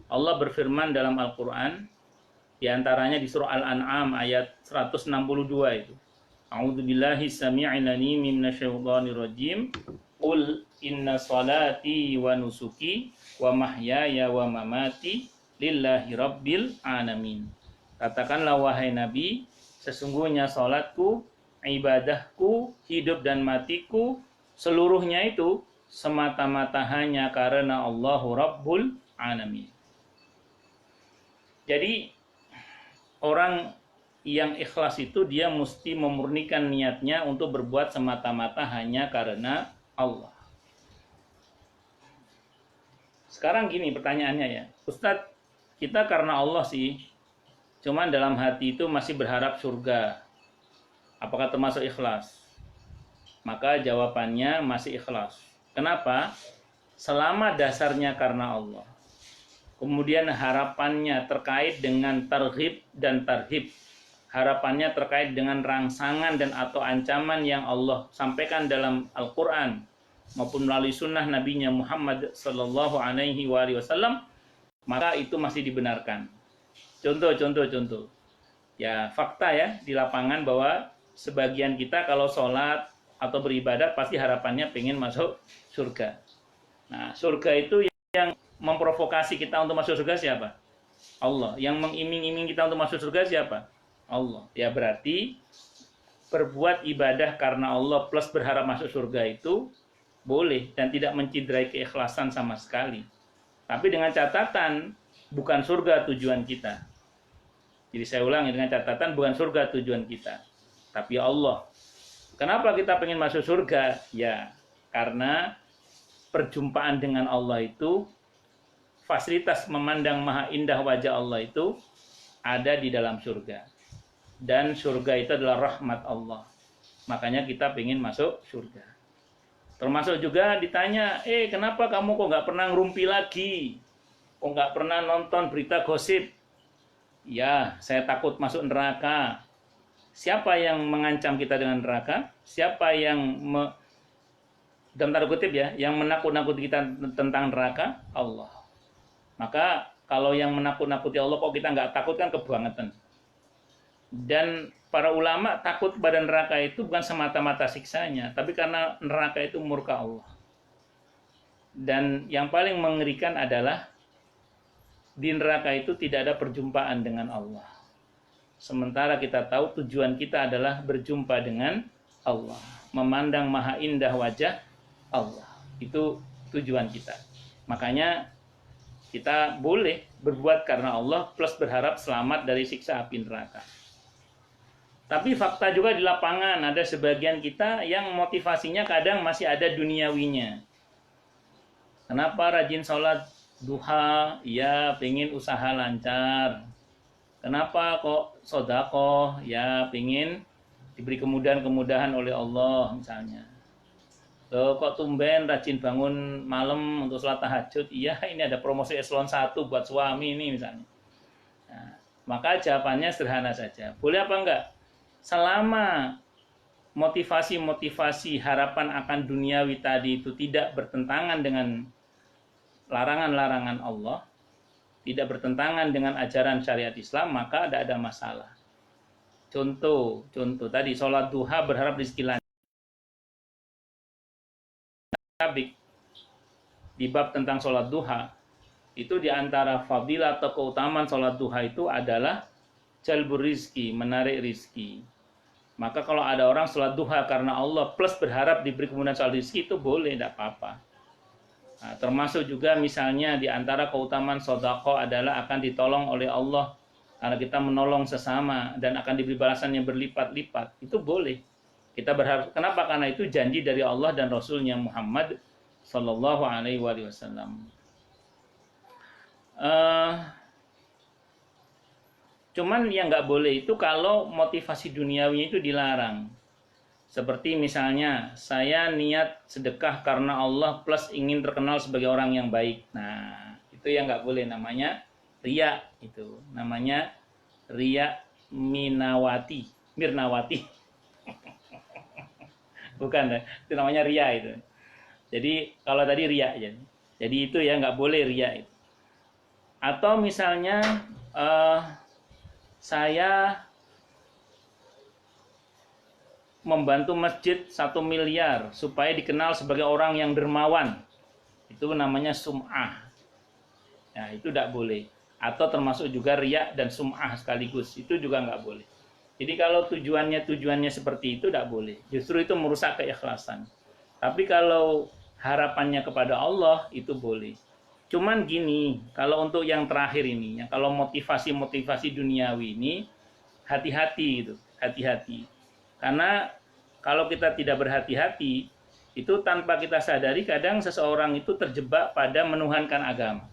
Allah berfirman dalam Al-Qur'an, di antaranya di surah Al-An'am ayat 162 itu. A'udzubillahi samii'il 'aliim minasyaitonir rajim. Qul inna salati wa nusuki wa mahyaya wa mamati lillahi rabbil alamin. Katakanlah wahai Nabi, sesungguhnya salatku, ibadahku, hidup dan matiku, seluruhnya itu semata-mata hanya karena Allahu Rabbul Alamin. Jadi orang yang ikhlas itu dia mesti memurnikan niatnya untuk berbuat semata-mata hanya karena Allah. Sekarang gini pertanyaannya ya, Ustadz, kita karena Allah sih, cuman dalam hati itu masih berharap surga. Apakah termasuk ikhlas? Maka jawabannya masih ikhlas. Kenapa? Selama dasarnya karena Allah. Kemudian harapannya terkait dengan targhib dan tarhib. Harapannya terkait dengan rangsangan dan atau ancaman yang Allah sampaikan dalam Al-Quran maupun melalui sunnah Nabi-Nya Muhammad Sallallahu Alaihi Wasallam, maka itu masih dibenarkan. Contoh. Ya, fakta ya di lapangan bahwa sebagian kita kalau sholat atau beribadat pasti harapannya pengen masuk surga. Nah, surga itu yang memprovokasi kita untuk masuk surga siapa? Allah. Yang mengiming-iming kita untuk masuk surga siapa? Allah. Ya berarti berbuat ibadah karena Allah plus berharap masuk surga itu boleh dan tidak menciderai keikhlasan sama sekali. Tapi dengan catatan bukan surga tujuan kita. Jadi saya ulangi, dengan catatan bukan surga tujuan kita, tapi Allah. Kenapa kita pengen masuk surga? Ya, karena perjumpaan dengan Allah itu, fasilitas memandang maha indah wajah Allah itu ada di dalam surga. Dan surga itu adalah rahmat Allah. Makanya kita pengen masuk surga. Termasuk juga ditanya, kenapa kamu kok nggak pernah ngerumpi lagi? Kok nggak pernah nonton berita gosip? Ya, saya takut masuk neraka. Siapa yang mengancam kita dengan neraka? Siapa yang dalam tanda kutip ya, yang menakut-nakuti kita tentang neraka? Allah. Maka kalau yang menakut-nakuti Allah kok kita nggak takut kan kebangetan. Dan para ulama takut pada neraka itu bukan semata-mata siksanya, tapi karena neraka itu murka Allah. Dan yang paling mengerikan adalah di neraka itu tidak ada perjumpaan dengan Allah. Sementara kita tahu tujuan kita adalah berjumpa dengan Allah, memandang maha indah wajah Allah. Itu tujuan kita. Makanya kita boleh berbuat karena Allah plus berharap selamat dari siksa api neraka. Tapi fakta juga di lapangan ada sebagian kita yang motivasinya kadang masih ada duniawinya. Kenapa rajin sholat duha? Ya pengen usaha lancar. Kenapa kok sodakoh? Ya pengen diberi kemudahan-kemudahan oleh Allah misalnya. Kok tumben rajin bangun malam untuk sholat tahajud? Iya ini ada promosi eselon 1 buat suami ini misalnya. Nah, maka jawabannya sederhana saja. Boleh apa enggak? Selama motivasi-motivasi harapan akan duniawi tadi itu tidak bertentangan dengan larangan-larangan Allah, tidak bertentangan dengan ajaran syariat Islam, maka tidak ada masalah. Contoh tadi sholat duha berharap rezeki lancar. Di bab tentang sholat duha, itu diantara fadilah atau keutamaan sholat duha itu adalah jalbur rizki, menarik rizki. Maka kalau ada orang sholat duha karena Allah plus berharap diberi kemudahan soal rizki, itu boleh, tidak apa-apa. Nah, termasuk juga misalnya di antara keutamaan sedekah adalah akan ditolong oleh Allah karena kita menolong sesama dan akan diberi balasan yang berlipat-lipat. Itu boleh. Kita berharap. Kenapa? Karena itu janji dari Allah dan Rasulnya Muhammad Sallallahu Alaihi Wasallam. Cuman yang nggak boleh itu kalau motivasi duniawinya itu dilarang. Seperti misalnya saya niat sedekah karena Allah plus ingin terkenal sebagai orang yang baik. Nah itu yang nggak boleh, namanya riya. Itu namanya riya mirnawati. Bukan, itu namanya riya itu. Jadi kalau tadi riya aja. Jadi itu ya nggak boleh riya itu. Atau misalnya saya membantu masjid 1 miliar supaya dikenal sebagai orang yang dermawan. Itu namanya sum'ah. Nah, itu tidak boleh. Atau termasuk juga riya dan sum'ah sekaligus. Itu juga nggak boleh. Jadi kalau tujuannya seperti itu tidak boleh. Justru itu merusak keikhlasan. Tapi kalau harapannya kepada Allah itu boleh. Cuman gini, kalau untuk yang terakhir ini, kalau motivasi duniawi ini, hati-hati gitu, hati-hati. Karena kalau kita tidak berhati-hati, itu tanpa kita sadari kadang seseorang itu terjebak pada menuhankan agama.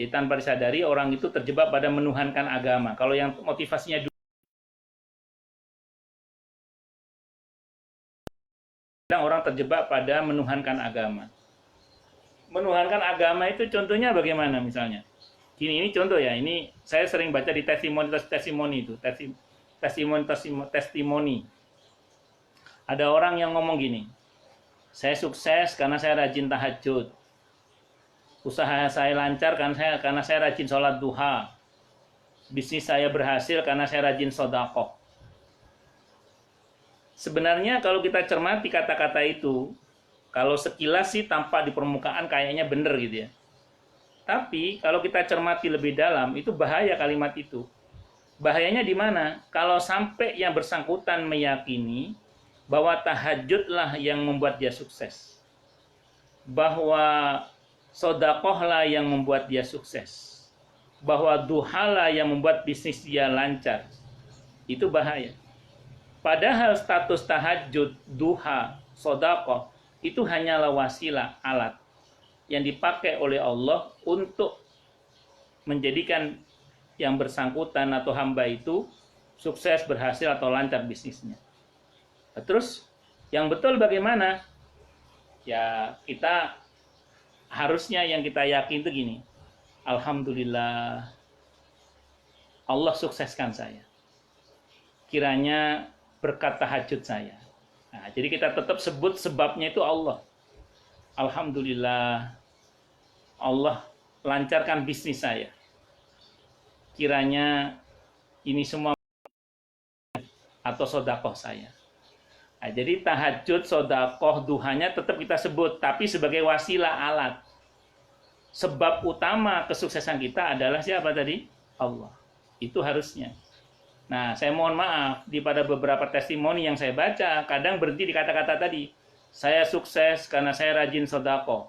Jadi tanpa disadari orang itu terjebak pada menuhankan agama. Kalau yang motivasinya kadang orang terjebak pada menuhankan agama. Menuhankan agama itu contohnya bagaimana misalnya? Ini contoh ya, ini saya sering baca di testimoni itu, testimoni. Ada orang yang ngomong gini, saya sukses karena saya rajin tahajud. Usaha saya lancar karena saya rajin sholat duha. Bisnis saya berhasil karena saya rajin sedekah. Sebenarnya kalau kita cermati kata-kata itu, kalau sekilas sih tampak di permukaan kayaknya benar gitu ya. Tapi kalau kita cermati lebih dalam, itu bahaya kalimat itu. Bahayanya di mana? Kalau sampai yang bersangkutan meyakini bahwa tahajudlah yang membuat dia sukses. Bahwa sedekahlah yang membuat dia sukses. Bahwa duhalah yang membuat bisnis dia lancar. Itu bahaya. Padahal status tahajud, duha, sedekah itu hanyalah wasilah, alat yang dipakai oleh Allah untuk menjadikan yang bersangkutan atau hamba itu sukses, berhasil, atau lancar bisnisnya. Terus yang betul bagaimana? Ya kita harusnya yang kita yakin itu gini, alhamdulillah Allah sukseskan saya. Kiranya berkat tahajud saya. Nah, jadi kita tetap sebut sebabnya itu Allah. Alhamdulillah Allah lancarkan bisnis saya. Kiranya ini semua atau sodakoh saya. Nah, jadi tahajud, sodakoh, duhanya tetap kita sebut, tapi sebagai wasilah alat. Sebab utama kesuksesan kita adalah siapa tadi? Allah. Itu harusnya. Nah, saya mohon maaf, pada beberapa testimoni yang saya baca, kadang berhenti di kata-kata tadi. Saya sukses karena saya rajin sodakoh.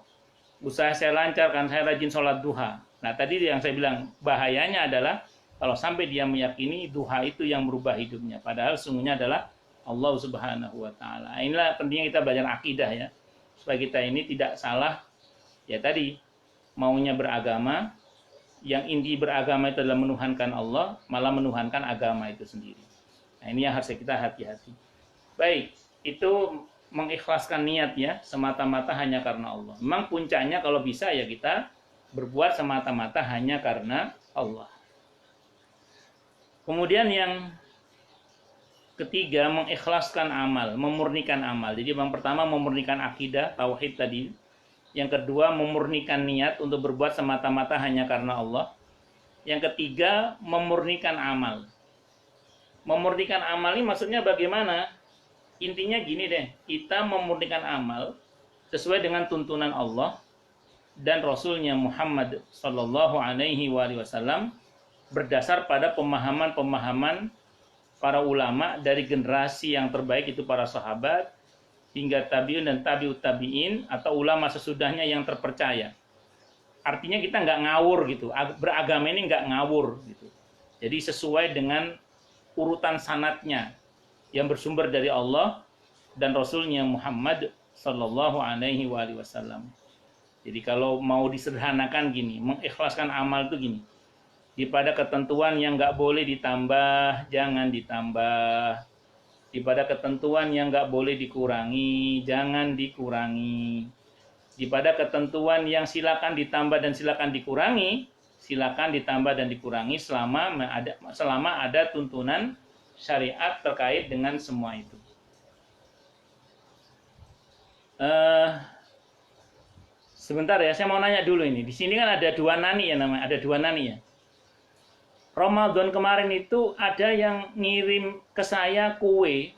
Usaha saya lancar karena saya rajin sholat duha. Nah, tadi yang saya bilang, bahayanya adalah kalau sampai dia meyakini duha itu yang merubah hidupnya. Padahal sungguhnya adalah Allah Subhanahu wa Ta'ala. Inilah pentingnya kita belajar akidah ya, supaya kita ini tidak salah. Ya tadi, maunya beragama, yang inti beragama itu adalah menuhankan Allah, malah menuhankan agama itu sendiri. Nah, ini yang harus kita hati-hati. Baik, itu mengikhlaskan niat ya, semata-mata hanya karena Allah. Memang puncaknya kalau bisa ya kita berbuat semata-mata hanya karena Allah. Kemudian yang ketiga, mengikhlaskan amal, memurnikan amal. Jadi yang pertama memurnikan akidah, tauhid tadi. Yang kedua memurnikan niat untuk berbuat semata-mata hanya karena Allah. Yang ketiga memurnikan amal. Memurnikan amal ini maksudnya bagaimana? Intinya gini deh, kita memurnikan amal sesuai dengan tuntunan Allah dan Rasulnya Muhammad Sallallahu Alaihi Wasallam berdasar pada pemahaman-pemahaman para ulama dari generasi yang terbaik itu para sahabat hingga tabi'un dan tabi'ut tabi'in atau ulama sesudahnya yang terpercaya. Artinya kita nggak ngawur gitu, beragama ini nggak ngawur gitu. Jadi sesuai dengan urutan sanadnya yang bersumber dari Allah dan Rasulnya Muhammad Sallallahu Alaihi Wasallam. Jadi kalau mau disederhanakan gini, mengikhlaskan amal itu gini. Pada ketentuan yang nggak boleh ditambah, jangan ditambah. Pada ketentuan yang nggak boleh dikurangi, jangan dikurangi. Pada ketentuan yang silakan ditambah dan silakan dikurangi, silakan ditambah dan dikurangi selama ada tuntunan syariat terkait dengan semua itu. Sebentar ya, saya mau nanya dulu ini. Di sini kan ada dua nani ya namanya, ada dua nani ya. Ramadan kemarin itu ada yang ngirim ke saya kue,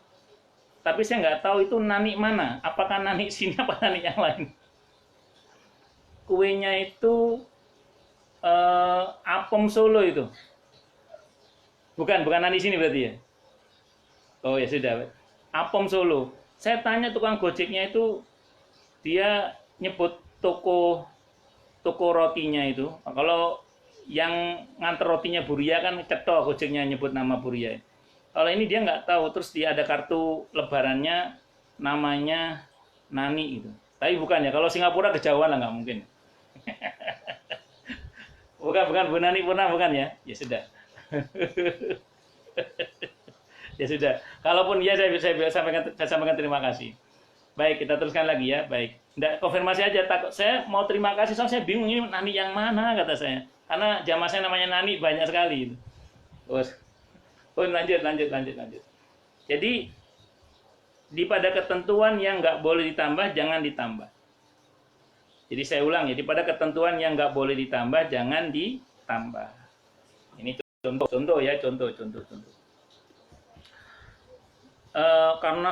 tapi saya nggak tahu itu nani mana. Apakah nani sini apa nani yang lain? Kuenya itu apem Solo itu. Bukan nani sini berarti ya? Oh ya sudah. Apem Solo. Saya tanya tukang gojeknya itu, dia nyebut toko rotinya itu. Kalau yang nganter rotinya Buria kan cetok gojeknya nyebut nama Buria. Kalau ini dia nggak tahu, terus dia ada kartu lebarannya namanya Nani itu. Tapi bukan ya, kalau Singapura kejauhan lah nggak mungkin. bukan Bu Nani pernah bukan ya? Ya sudah. Ya sudah. Kalaupun ya saya sampaikan terima kasih. Baik, kita teruskan lagi ya. Baik. Nggak, konfirmasi aja. Saya mau terima kasih, soalnya saya bingung ini Nani yang mana kata saya. Karena jamaah saya namanya Nani banyak sekali. Lanjut. Jadi pada ketentuan yang nggak boleh ditambah, jangan ditambah. Jadi saya ulang ya, pada ketentuan yang nggak boleh ditambah, jangan ditambah. Ini contoh ya, contoh. Karena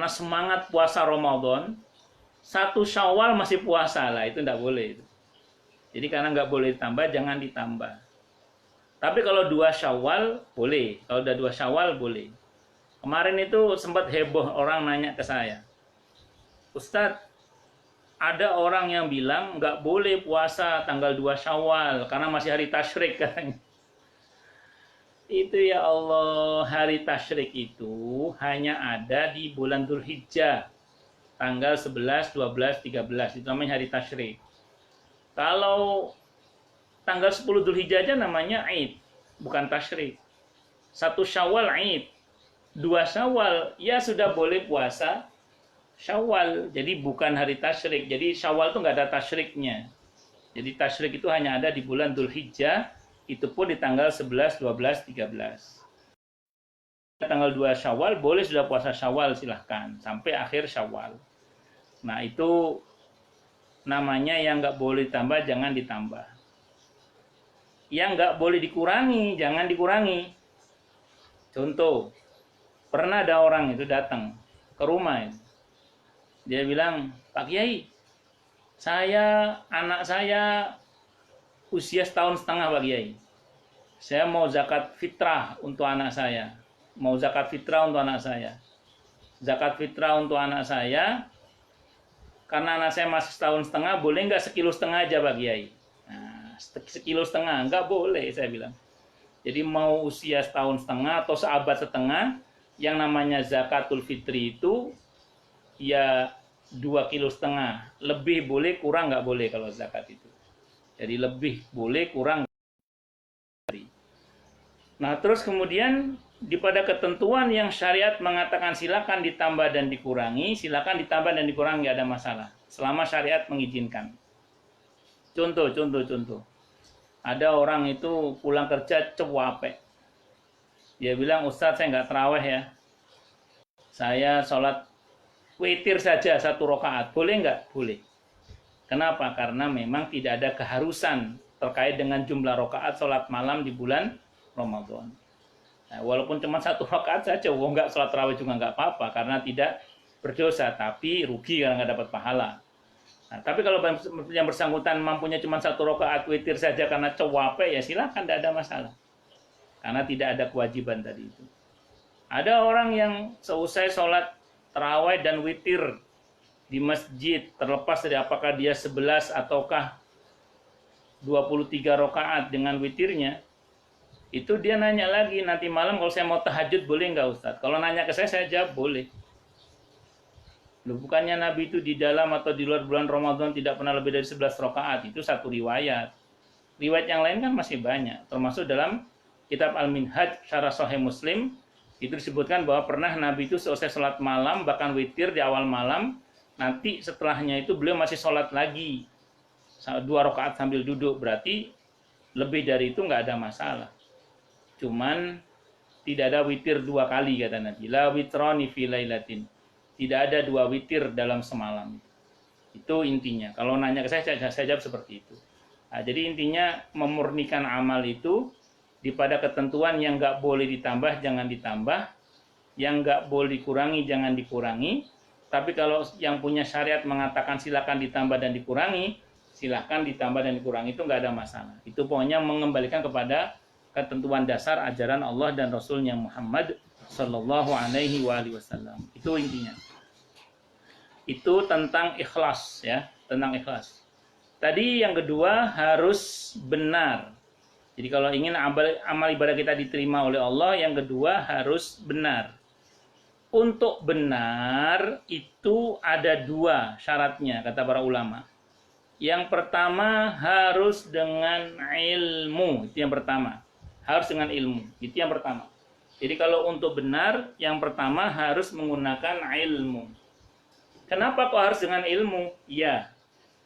semangat puasa Ramadan, 1 Syawal masih puasa lah, itu nggak boleh. Jadi karena nggak boleh ditambah, jangan ditambah. Tapi kalau 2 Syawal boleh. Kalau udah 2 Syawal boleh. Kemarin itu sempat heboh orang nanya ke saya, Ustadz, ada orang yang bilang nggak boleh puasa tanggal 2 Syawal karena masih hari tasyrik katanya. Itu ya Allah, hari tasyrik itu hanya ada di bulan Dzulhijjah. Tanggal 11, 12, 13. Itu namanya hari tasyrik. Kalau tanggal 10 Dzulhijjah aja namanya Aid, bukan tasyrik. 1 Syawal Aid, 2 Syawal ya sudah boleh puasa Syawal. Jadi bukan hari tasyrik. Jadi Syawal itu nggak ada tasyriknya. Jadi tasyrik itu hanya ada di bulan Dzulhijjah, itu pun di tanggal 11, 12, 13. Tanggal 2 Syawal boleh sudah puasa Syawal silahkan sampai akhir Syawal. Nah itu namanya yang nggak boleh ditambah, jangan ditambah. Yang nggak boleh dikurangi, jangan dikurangi. Contoh, pernah ada orang itu datang ke rumah itu. Dia bilang, Pak Kiai, anak saya usia 1,5 tahun Pak Kiai. Saya mau zakat fitrah untuk anak saya. Mau zakat fitrah untuk anak saya. Zakat fitrah untuk anak saya, karena anak saya masih 1,5 tahun, boleh nggak 1,5 kilo aja Pak Kiai? Nah, 1,5 kilo, nggak boleh saya bilang. Jadi mau usia 1,5 tahun atau seabad setengah, yang namanya zakatul fitri itu ya 2,5 kilo. Lebih boleh, kurang nggak boleh kalau zakat itu. Jadi lebih boleh, kurang. Nah, terus kemudian pada ketentuan yang syariat mengatakan silakan ditambah dan dikurangi, silakan ditambah dan dikurangi, nggak ada masalah. Selama syariat mengizinkan. Contoh. Ada orang itu pulang kerja capek. Dia bilang, Ustadz saya nggak terawih ya. Saya sholat witir saja 1 rakaat. Boleh nggak? Boleh. Kenapa? Karena memang tidak ada keharusan terkait dengan jumlah rakaat sholat malam di bulan Ramadan. Nah, walaupun cuma 1 rakaat saja, nggak sholat tarawih juga nggak apa-apa karena tidak berdosa, tapi rugi karena nggak dapat pahala. Nah, tapi kalau yang bersangkutan mampunya cuma 1 rakaat witir saja karena capek, ya silakan, tidak ada masalah. Karena tidak ada kewajiban tadi itu. Ada orang yang seusai sholat tarawih dan witir di masjid, terlepas dari apakah dia 11 ataukah 23 rakaat dengan witirnya, itu dia nanya lagi, nanti malam kalau saya mau tahajud boleh nggak Ustadz? Kalau nanya ke saya jawab boleh. Loh, bukannya Nabi itu di dalam atau di luar bulan Ramadan tidak pernah lebih dari 11 rakaat? Itu satu riwayat. Riwayat yang lain kan masih banyak. Termasuk dalam kitab Al-Minhaj Syarah Sahih Muslim, itu disebutkan bahwa pernah Nabi itu selesai sholat malam, bahkan witir di awal malam, nanti setelahnya itu beliau masih sholat lagi 2 rakaat sambil duduk. Berarti lebih dari itu nggak ada masalah. Cuman tidak ada witir 2 kali kata Nabi. La witrani fi lailatin. Tidak ada 2 witir dalam semalam. Itu intinya. Kalau nanya ke saya jawab seperti itu. Nah, jadi intinya memurnikan amal itu pada ketentuan yang nggak boleh ditambah, jangan ditambah. Yang nggak boleh dikurangi, jangan dikurangi. Tapi kalau yang punya syariat mengatakan silakan ditambah dan dikurangi, silakan ditambah dan dikurangi, itu nggak ada masalah. Itu pokoknya mengembalikan kepada ketentuan dasar ajaran Allah dan Rasulnya Muhammad Sallallahu Alaihi Wasallam. Itu intinya. Itu tentang ikhlas ya, tentang ikhlas. Tadi yang kedua harus benar. Jadi kalau ingin amal ibadah kita diterima oleh Allah, yang kedua harus benar. Untuk benar itu ada 2 syaratnya kata para ulama. Yang pertama harus dengan ilmu, itu yang pertama. Harus dengan ilmu, itu yang pertama. Jadi kalau untuk benar, yang pertama harus menggunakan ilmu. Kenapa kok harus dengan ilmu? Ya,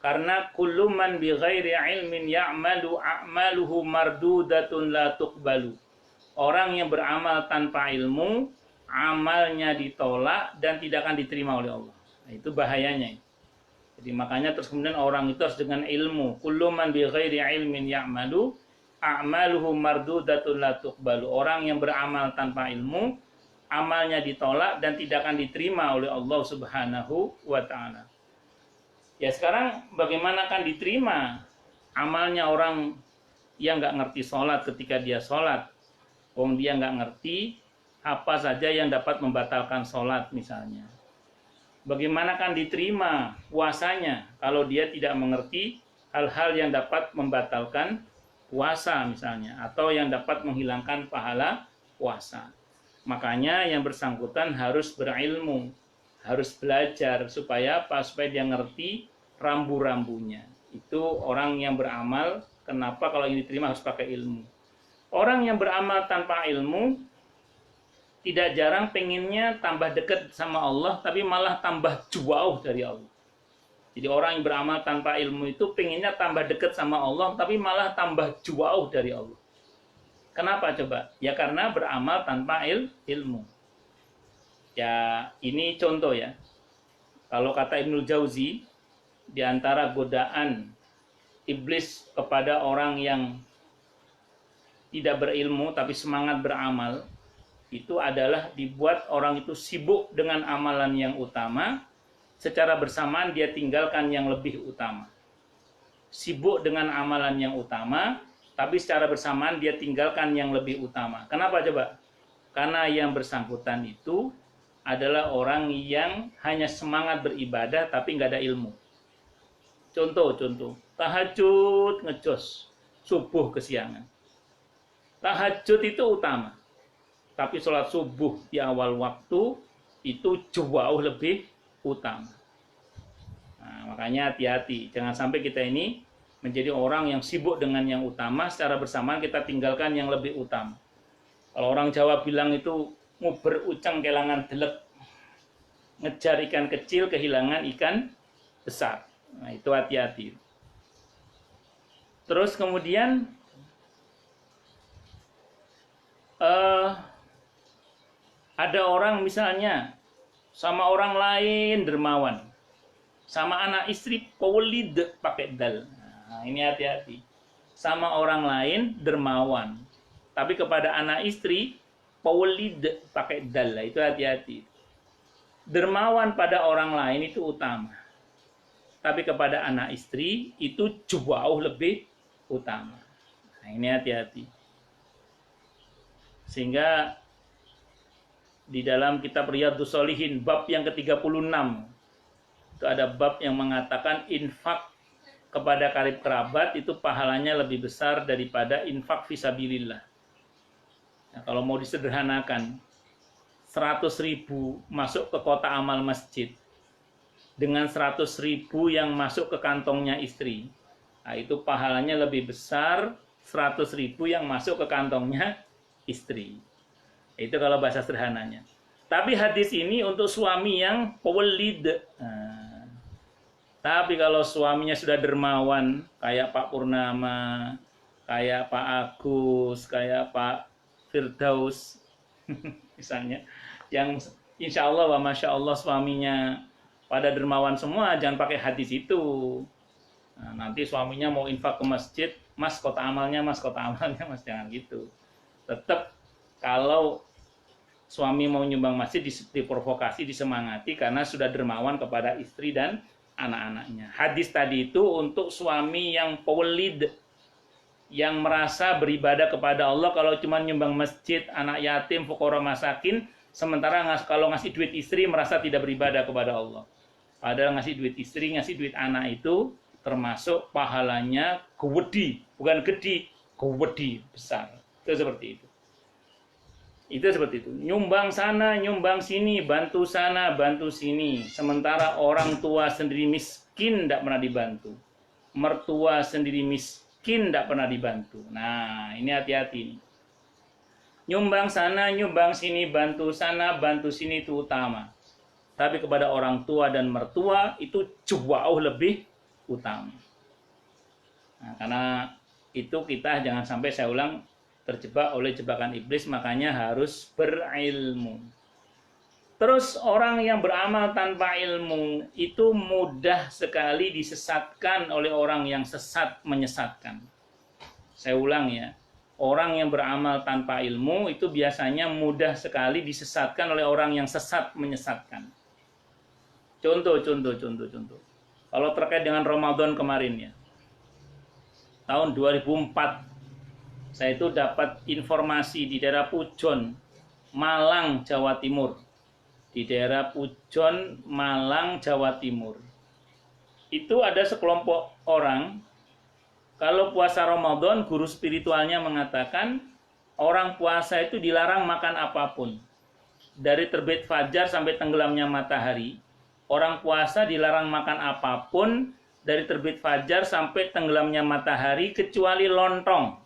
karena kullu man bi ghairi ilmin ya'malu a'maluhu mardudatun la tuqbalu. Orang yang beramal tanpa ilmu, amalnya ditolak dan tidak akan diterima oleh Allah. Nah, itu bahayanya. Jadi makanya terus kemudian orang itu harus dengan ilmu. Kullu man bi ghairi ilmin ya'malu a'maluhu mardudatun la tuqbalu. Orang yang beramal tanpa ilmu, amalnya ditolak dan tidak akan diterima oleh Allah Subhanahu wa ta'ala. Ya sekarang bagaimana akan diterima amalnya orang yang nggak ngerti sholat ketika dia sholat? Wong dia nggak ngerti apa saja yang dapat membatalkan sholat misalnya. Bagaimana akan diterima puasanya kalau dia tidak mengerti hal-hal yang dapat membatalkan puasa misalnya, atau yang dapat menghilangkan pahala puasa. Makanya yang bersangkutan harus berilmu, harus belajar supaya dia ngerti rambu-rambunya. Itu orang yang beramal. Kenapa kalau ini diterima harus pakai ilmu? Orang yang beramal tanpa ilmu tidak jarang pengennya tambah dekat sama Allah, tapi malah tambah jauh dari Allah. Jadi orang yang beramal tanpa ilmu itu pengennya tambah dekat sama Allah, tapi malah tambah jauh dari Allah. Kenapa coba? Ya karena beramal tanpa ilmu. Ya ini contoh ya. Kalau kata Ibnul Jauzi, di antara godaan iblis kepada orang yang tidak berilmu tapi semangat beramal, itu adalah dibuat orang itu sibuk dengan amalan yang utama, secara bersamaan dia tinggalkan yang lebih utama. Sibuk dengan amalan yang utama, tapi secara bersamaan dia tinggalkan yang lebih utama. Kenapa coba? Karena yang bersangkutan itu adalah orang yang hanya semangat beribadah tapi nggak ada ilmu. Contoh, tahajud ngejos, subuh kesiangan. Tahajud itu utama, tapi sholat subuh di awal waktu itu jauh lebih utama. Nah, makanya hati-hati, jangan sampai kita ini menjadi orang yang sibuk dengan yang utama, secara bersamaan kita tinggalkan yang lebih utama. Kalau orang Jawa bilang itu nguber uceng kelangan delek, ngejar ikan kecil kehilangan ikan besar. Nah, itu hati-hati. Terus kemudian ada orang misalnya sama orang lain dermawan, sama anak istri powelid pakai dal. Nah, ini hati-hati. Sama orang lain dermawan, tapi kepada anak istri powelid pakai dal. Itu hati-hati. Dermawan pada orang lain itu utama, tapi kepada anak istri itu jauh lebih utama. Nah, ini hati-hati. Sehingga di dalam kitab Riyadhus Shalihin bab yang ke-36 itu ada bab yang mengatakan infak kepada karib kerabat itu pahalanya lebih besar daripada infak fisabilillah. Nah, kalau mau disederhanakan, 100.000 masuk ke kotak amal masjid dengan 100.000 yang masuk ke kantongnya istri, nah, itu pahalanya lebih besar 100.000 yang masuk ke kantongnya istri. Itu kalau bahasa sederhananya. Tapi hadis ini untuk suami yang pewelid. Nah, tapi kalau suaminya sudah dermawan, kayak Pak Purnama, kayak Pak Agus, kayak Pak Firdaus, misalnya, yang insya Allah wa masya Allah suaminya pada dermawan semua, jangan pakai hadis itu. Nah, nanti suaminya mau infak ke masjid, mas kota amalnya, mas jangan gitu. Tetap kalau suami mau nyumbang masjid diprovokasi, disemangati karena sudah dermawan kepada istri dan anak-anaknya. Hadis tadi itu untuk suami yang pewelid, yang merasa beribadah kepada Allah kalau cuma nyumbang masjid, anak yatim, fuqara masakin, sementara kalau ngasih duit istri merasa tidak beribadah kepada Allah. Padahal ngasih duit istri, ngasih duit anak itu termasuk pahalanya gede, bukan gede, gede besar. Itu seperti itu. Itu seperti itu. Nyumbang sana, nyumbang sini, bantu sana, bantu sini. Sementara orang tua sendiri miskin tidak pernah dibantu. Mertua sendiri miskin tidak pernah dibantu. Nah, ini hati-hati. Nyumbang sana, nyumbang sini, bantu sana, bantu sini itu utama. Tapi kepada orang tua dan mertua itu jauh lebih utama. Nah, karena itu kita jangan sampai, saya ulang, terjebak oleh jebakan iblis, makanya harus berilmu. Terus orang yang beramal tanpa ilmu itu mudah sekali disesatkan oleh orang yang sesat menyesatkan. Saya ulang ya, orang yang beramal tanpa ilmu itu biasanya mudah sekali disesatkan oleh orang yang sesat menyesatkan. Contoh. Kalau terkait dengan Ramadan kemarin ya, tahun 2004, saya itu dapat informasi di daerah Pujon, Malang, Jawa Timur. Di daerah Pujon, Malang, Jawa Timur. Itu ada sekelompok orang, kalau puasa Ramadan, guru spiritualnya mengatakan, orang puasa itu dilarang makan apapun. Dari terbit fajar sampai tenggelamnya matahari, orang puasa dilarang makan apapun, dari terbit fajar sampai tenggelamnya matahari, kecuali lontong.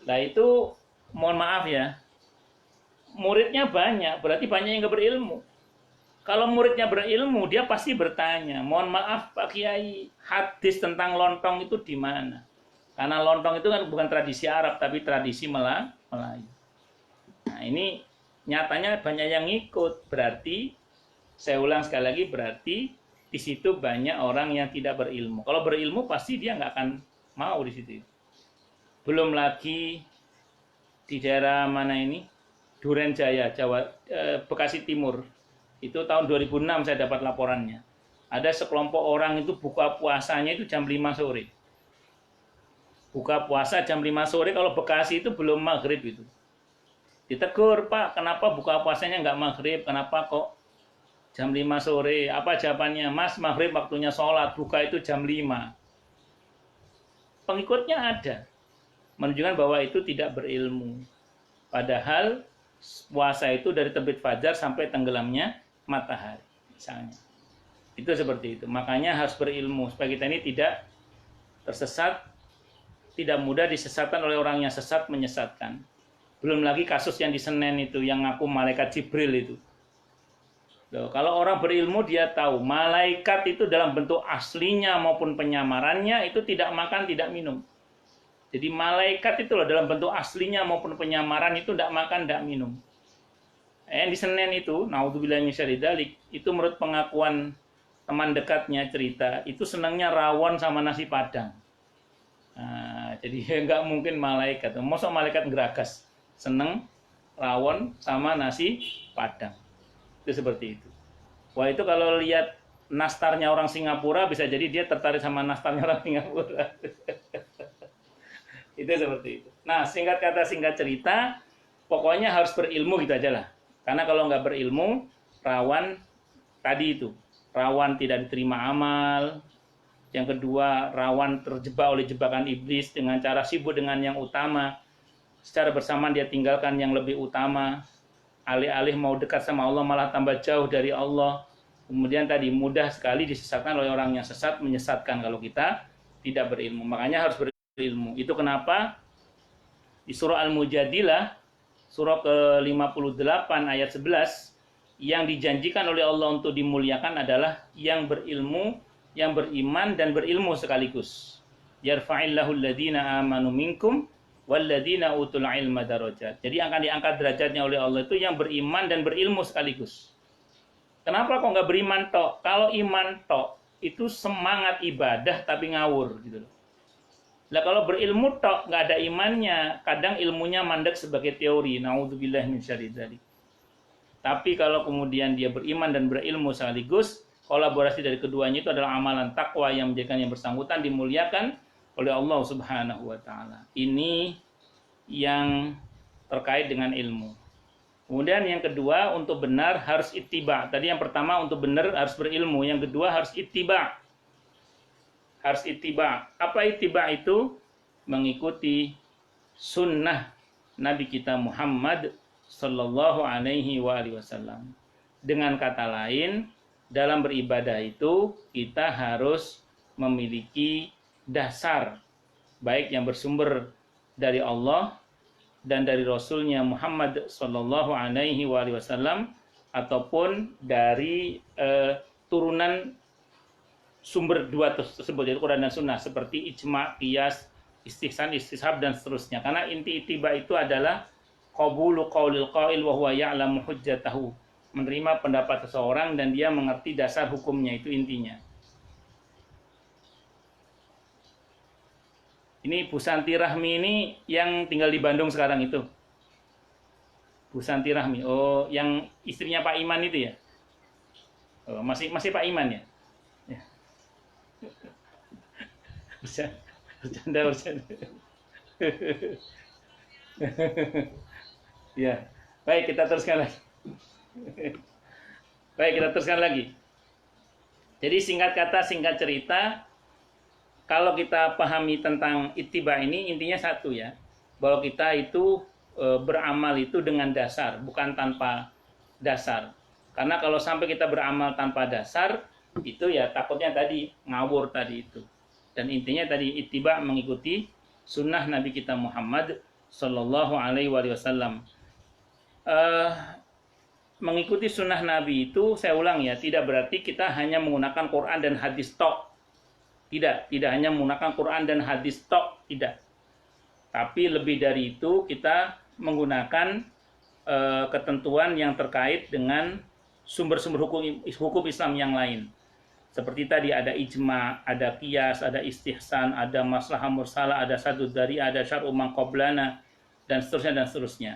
Nah itu mohon maaf ya, muridnya banyak, berarti banyak yang nggak berilmu. Kalau muridnya berilmu, dia pasti bertanya, mohon maaf Pak Kiai, hadis tentang lontong itu di mana? Karena lontong itu kan bukan tradisi Arab, tapi tradisi Melayu. Nah ini nyatanya banyak yang ikut, berarti, saya ulang sekali lagi, berarti di situ banyak orang yang tidak berilmu. Kalau berilmu pasti dia nggak akan mau di situ. Belum lagi di daerah mana ini? Duren Jaya, Jawa, Bekasi Timur. Itu tahun 2006 saya dapat laporannya. Ada sekelompok orang itu buka puasanya itu jam 5 sore. Buka puasa jam 5 sore, kalau Bekasi itu belum maghrib itu. Ditegur, Pak, kenapa buka puasanya nggak maghrib? Kenapa kok jam 5 sore? Apa jawabannya? Mas, maghrib waktunya sholat, buka itu jam 5. Pengikutnya ada. Menunjukkan bahwa itu tidak berilmu. Padahal puasa itu dari terbit fajar sampai tenggelamnya matahari, misalnya. Itu seperti itu. Makanya harus berilmu supaya kita ini tidak tersesat, tidak mudah disesatkan oleh orang yang sesat menyesatkan. Belum lagi kasus yang di Senen itu, yang ngaku malaikat Jibril itu. Loh, kalau orang berilmu dia tahu malaikat itu dalam bentuk aslinya maupun penyamarannya itu tidak makan, tidak minum. Jadi malaikat itu loh dalam bentuk aslinya maupun penyamaran itu tidak makan, tidak minum. Di Senen itu, naudzubillah min syarri dzalik, itu menurut pengakuan teman dekatnya cerita, itu senangnya rawon sama nasi padang. Nah, jadi nggak mungkin malaikat. Masa malaikat geragas, seneng rawon sama nasi padang. Itu seperti itu. Wah, itu kalau lihat nastarnya orang Singapura, bisa jadi dia tertarik sama nastarnya orang Singapura. Itu seperti itu. Nah, singkat kata singkat cerita, pokoknya harus berilmu gitu aja lah. Karena kalau nggak berilmu, rawan tadi itu. Rawan tidak diterima amal. Yang kedua, rawan terjebak oleh jebakan iblis dengan cara sibuk dengan yang utama. Secara bersamaan dia tinggalkan yang lebih utama. Alih-alih mau dekat sama Allah malah tambah jauh dari Allah. Kemudian tadi mudah sekali disesatkan oleh orang yang sesat, menyesatkan kalau kita tidak berilmu. Makanya harus berilmu. Itu kenapa di surah Al-Mujadilah, surah ke-58 ayat 11, yang dijanjikan oleh Allah untuk dimuliakan adalah yang berilmu, yang beriman dan berilmu sekaligus. Yarfa'illahu alladhina amanu minkum walladhina utul ilma darajat. Jadi akan diangkat derajatnya oleh Allah itu yang beriman dan berilmu sekaligus. Kenapa kok nggak beriman tok? Kalau iman tok itu semangat ibadah tapi ngawur gitu loh. Lah kalau berilmu tok nggak ada imannya, kadang ilmunya mandek sebagai teori. Naudzubillah min syarri dzalik. Tapi kalau kemudian dia beriman dan berilmu sekaligus, kolaborasi dari keduanya itu adalah amalan takwa yang menjadikan yang bersangkutan dimuliakan oleh Allah Subhanahu wa taala. Ini yang terkait dengan ilmu. Kemudian yang kedua, untuk benar harus ittiba. Tadi yang pertama untuk benar harus berilmu, yang kedua harus ittiba. Harus ittiba. Apa ittiba itu? Mengikuti sunnah Nabi kita Muhammad sallallahu alaihi wasallam. Dengan kata lain, dalam beribadah itu kita harus memiliki dasar baik yang bersumber dari Allah dan dari Rasulnya Muhammad sallallahu alaihi wasallam ataupun dari turunan sumber dua tersebut, yaitu Quran dan Sunnah, seperti ijma, qiyas, istihsan, istishab dan seterusnya. Karena inti ittiba itu adalah qabulu qaulil qail wa huwa ya'lamu hujjatahu, menerima pendapat seseorang dan dia mengerti dasar hukumnya, itu intinya. Ini Bu Santi Rahmi ini yang tinggal di Bandung sekarang itu. Bu Santi Rahmi. Oh, yang istrinya Pak Iman itu ya? Oh, masih Pak Iman ya? Ya. Bercanda. Ya, baik kita teruskan lagi. Jadi singkat kata, singkat cerita, kalau kita pahami tentang ittiba ini, intinya satu ya, bahwa kita itu beramal itu dengan dasar, bukan tanpa dasar. Karena kalau sampai kita beramal tanpa dasar, itu ya takutnya tadi ngawur tadi itu. Dan intinya tadi ittiba, mengikuti sunnah Nabi kita Muhammad sallallahu alaihi wasallam. Mengikuti sunnah Nabi itu, saya ulang ya, tidak berarti kita hanya menggunakan Quran dan hadis tok. Tidak hanya menggunakan Quran dan hadis tok, tidak. Tapi lebih dari itu, kita menggunakan ketentuan yang terkait dengan sumber-sumber hukum Islam yang lain. Seperti tadi ada ijma, ada qiyas, ada istihsan, ada maslahah mursalah, ada sadud dari, ada syar'u man qablana. dan seterusnya dan seterusnya.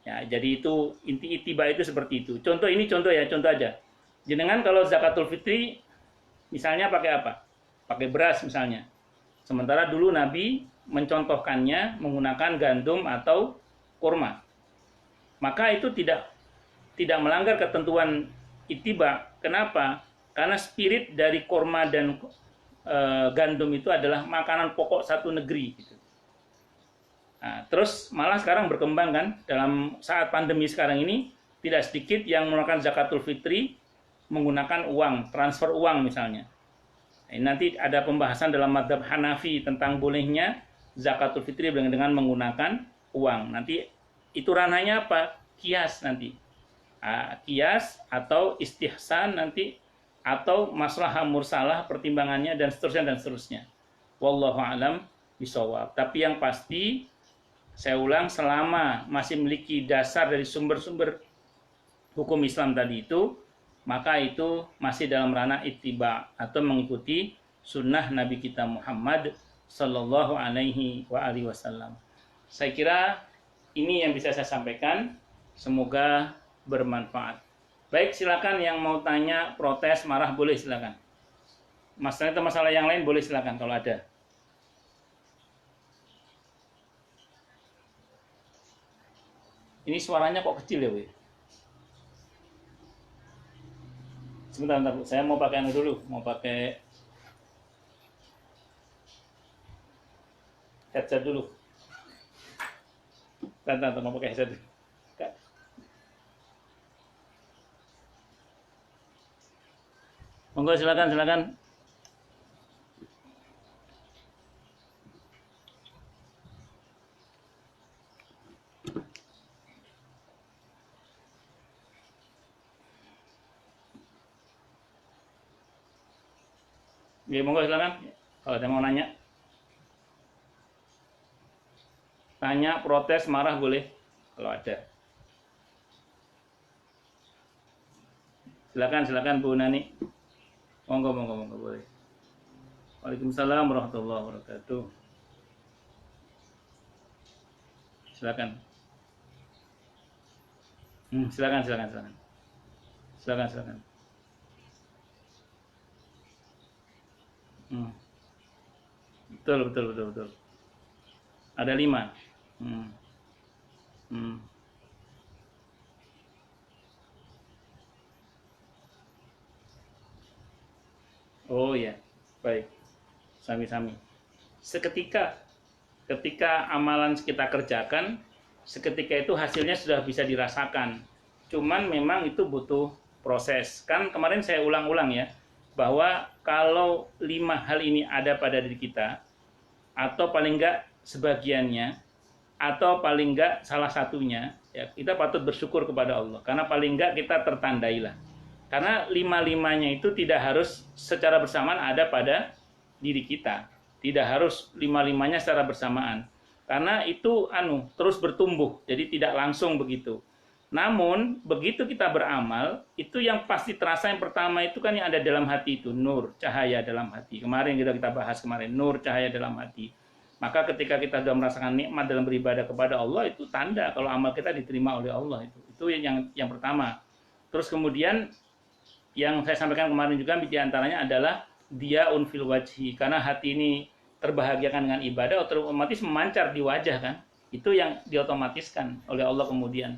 Ya, jadi itu inti ittiba itu seperti itu. Contoh ini contoh ya, contoh aja. Jenengan kalau zakatul fitri misalnya pakai apa? Pakai beras misalnya. Sementara dulu Nabi mencontohkannya menggunakan gandum atau kurma. Maka itu tidak melanggar ketentuan ittiba. Kenapa? Karena spirit dari kurma dan gandum itu adalah makanan pokok satu negeri. Gitu. Nah, terus malah sekarang berkembang kan dalam saat pandemi sekarang ini tidak sedikit yang melakukan zakatul fitri menggunakan uang, transfer uang misalnya. Nanti ada pembahasan dalam mazhab Hanafi tentang bolehnya zakatul fitri dengan menggunakan uang. Nanti itu ranahnya apa? Kias nanti. Kias atau istihsan nanti atau maslahah mursalah pertimbangannya dan seterusnya. Wallahu alam bisawab. Tapi yang pasti saya ulang, selama masih memiliki dasar dari sumber-sumber hukum Islam tadi itu, maka itu masih dalam ranah ittiba atau mengikuti sunnah Nabi kita Muhammad Sallallahu Alaihi Wasallam. Saya kira ini yang bisa saya sampaikan. Semoga bermanfaat. Baik, silakan yang mau tanya, protes, marah boleh silakan. Masalah yang lain boleh silakan kalau ada. Ini suaranya kok kecil ya, Bu? Sebentar, Bu. Saya mau pakai anu dulu, mau pakai headset dulu. Bentar, mau pakai headset dulu. Monggo silakan. Ya, monggo silakan. Kalau ada mau nanya. Tanya, protes, marah boleh kalau ada. Silakan Bu Nani. Monggo boleh. Waalaikumsalam warahmatullahi wabarakatuh. Silakan. Silakan. Betul. Ada 5. Oh ya, baik. Sami-sami. Ketika amalan kita kerjakan, seketika itu hasilnya sudah bisa dirasakan. Cuman memang itu butuh proses. Kan kemarin saya ulang-ulang ya, bahwa kalau 5 hal ini ada pada diri kita, atau paling enggak sebagiannya, atau paling enggak salah satunya, ya, kita patut bersyukur kepada Allah. Karena paling enggak kita tertandailah. Karena 5-5-nya itu tidak harus secara bersamaan ada pada diri kita. Tidak harus 5-5-nya secara bersamaan. Karena itu terus bertumbuh, jadi tidak langsung begitu. Namun, begitu kita beramal, itu yang pasti terasa yang pertama itu kan yang ada dalam hati itu, nur, cahaya dalam hati. Kemarin kita bahas nur, cahaya dalam hati. Maka ketika kita sudah merasakan nikmat dalam beribadah kepada Allah, itu tanda kalau amal kita diterima oleh Allah. Itu yang pertama. Terus kemudian, yang saya sampaikan kemarin juga di antaranya adalah diaun fil wajhi, karena hati ini terbahagiakan dengan ibadah, otomatis memancar di wajah kan. Itu yang diotomatiskan oleh Allah kemudian.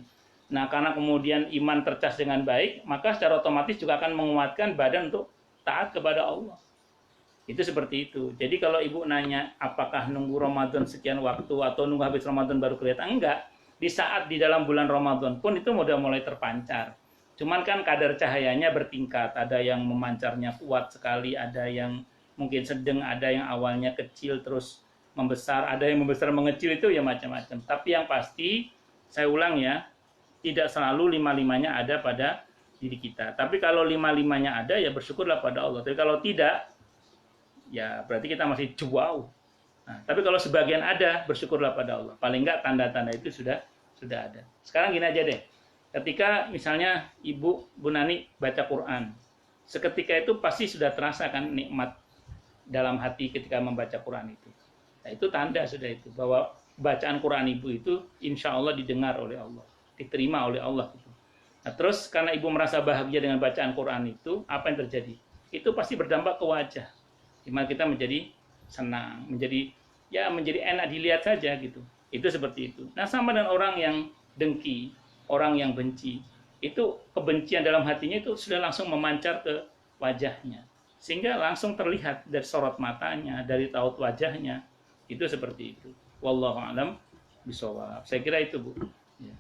Nah, karena kemudian iman tercas dengan baik, maka secara otomatis juga akan menguatkan badan untuk taat kepada Allah. Itu seperti itu. Jadi kalau ibu nanya apakah nunggu Ramadan sekian waktu atau nunggu habis Ramadan baru kelihatan, enggak. Di saat di dalam bulan Ramadan pun itu udah mulai terpancar. Cuman kan kadar cahayanya bertingkat, ada yang memancarnya kuat sekali, ada yang mungkin sedang, ada yang awalnya kecil terus membesar, ada yang membesar mengecil, itu ya macam-macam. Tapi yang pasti, saya ulang ya, tidak selalu 5-5-nya ada pada diri kita. Tapi kalau 5-5-nya ada, ya bersyukurlah pada Allah. Tapi kalau tidak, ya berarti kita masih jauh. Nah, tapi kalau sebagian ada, bersyukurlah pada Allah. Paling enggak tanda-tanda itu sudah ada. Sekarang gini aja deh. Ketika misalnya Bu Nani baca Quran, seketika itu pasti sudah terasa kan nikmat dalam hati ketika membaca Quran itu. Nah, itu tanda sudah itu bahwa bacaan Quran ibu itu insya Allah didengar oleh Allah, diterima oleh Allah gitu. Nah, terus karena ibu merasa bahagia dengan bacaan Quran itu, apa yang terjadi? Itu pasti berdampak ke wajah, dimana kita menjadi senang, menjadi enak dilihat saja gitu. Itu seperti itu. Nah, sama dengan orang yang dengki, orang yang benci, itu kebencian dalam hatinya itu sudah langsung memancar ke wajahnya, sehingga langsung terlihat dari sorot matanya, dari taut wajahnya. Itu seperti itu. Wallahu a'lam bishawab. Saya kira itu, Bu. Ya.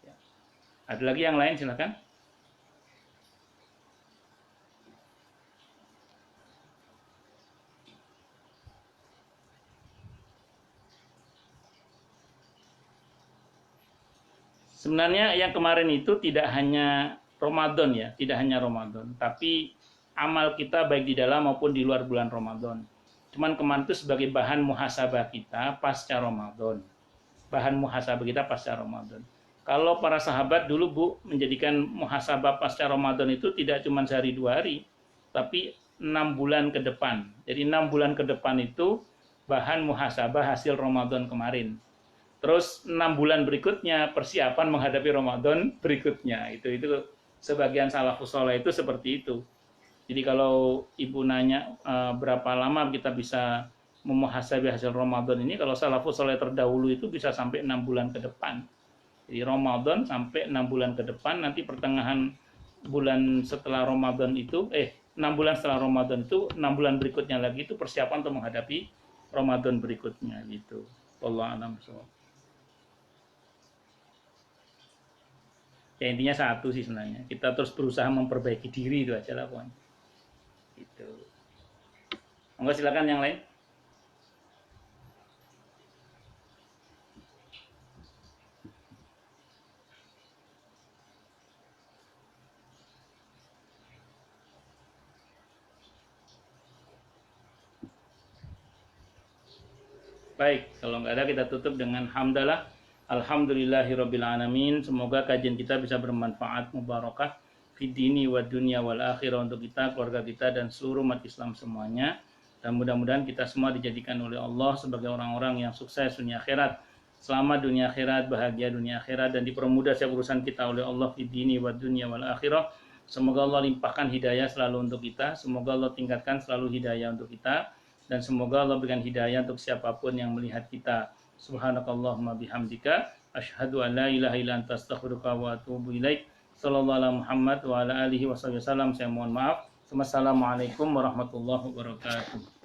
Ya. Ada lagi yang lain, silakan. Sebenarnya yang kemarin itu tidak hanya Ramadan ya, tidak hanya Ramadan, tapi amal kita baik di dalam maupun di luar bulan Ramadan. Cuman kemarin itu sebagai bahan muhasabah kita pasca Ramadan. Bahan muhasabah kita pasca Ramadan. Kalau para sahabat dulu, Bu, menjadikan muhasabah pasca Ramadan itu tidak cuma sehari 2 hari, tapi 6 bulan ke depan. Jadi 6 bulan ke depan itu bahan muhasabah hasil Ramadan kemarin. Terus 6 bulan berikutnya persiapan menghadapi Ramadan berikutnya. Itu sebagian salafus saleh itu seperti itu. Jadi kalau ibu nanya berapa lama kita bisa memuhasabah hasil Ramadan ini, kalau salafus saleh terdahulu itu bisa sampai 6 bulan ke depan. Jadi Ramadan sampai 6 bulan ke depan, nanti pertengahan bulan setelah Ramadan itu 6 bulan setelah Ramadan itu 6 bulan berikutnya lagi itu persiapan untuk menghadapi Ramadan berikutnya gitu. Wallahu a'lam bishawab. Ya intinya satu sih sebenarnya, kita terus berusaha memperbaiki diri, itu aja lah pokoknya. Gitu. Monggo silakan yang lain. Baik, kalau nggak ada kita tutup dengan hamdalah. Alhamdulillahirabbil alamin. Semoga kajian kita bisa bermanfaat, mubarakah fid dini wa dunya wal akhirah untuk kita, keluarga kita dan seluruh umat Islam semuanya. Dan mudah-mudahan kita semua dijadikan oleh Allah sebagai orang-orang yang sukses dunia akhirat. Selamat dunia akhirat, bahagia dunia akhirat, dan dipermudah setiap urusan kita oleh Allah fid dini wa dunya wal akhirah. Semoga Allah limpahkan hidayah selalu untuk kita. Semoga Allah tingkatkan selalu hidayah untuk kita. Dan semoga Allah berikan hidayah untuk siapapun yang melihat kita. Subhanakallahumma bihamdika asyhadu an la ilaha illa anta astaghfiruka wa atubu ilaik. Sallallahu alaihi Muhammad wa ala alihi wasallam. Saya mohon maaf. Wassalamualaikum warahmatullahi wabarakatuh.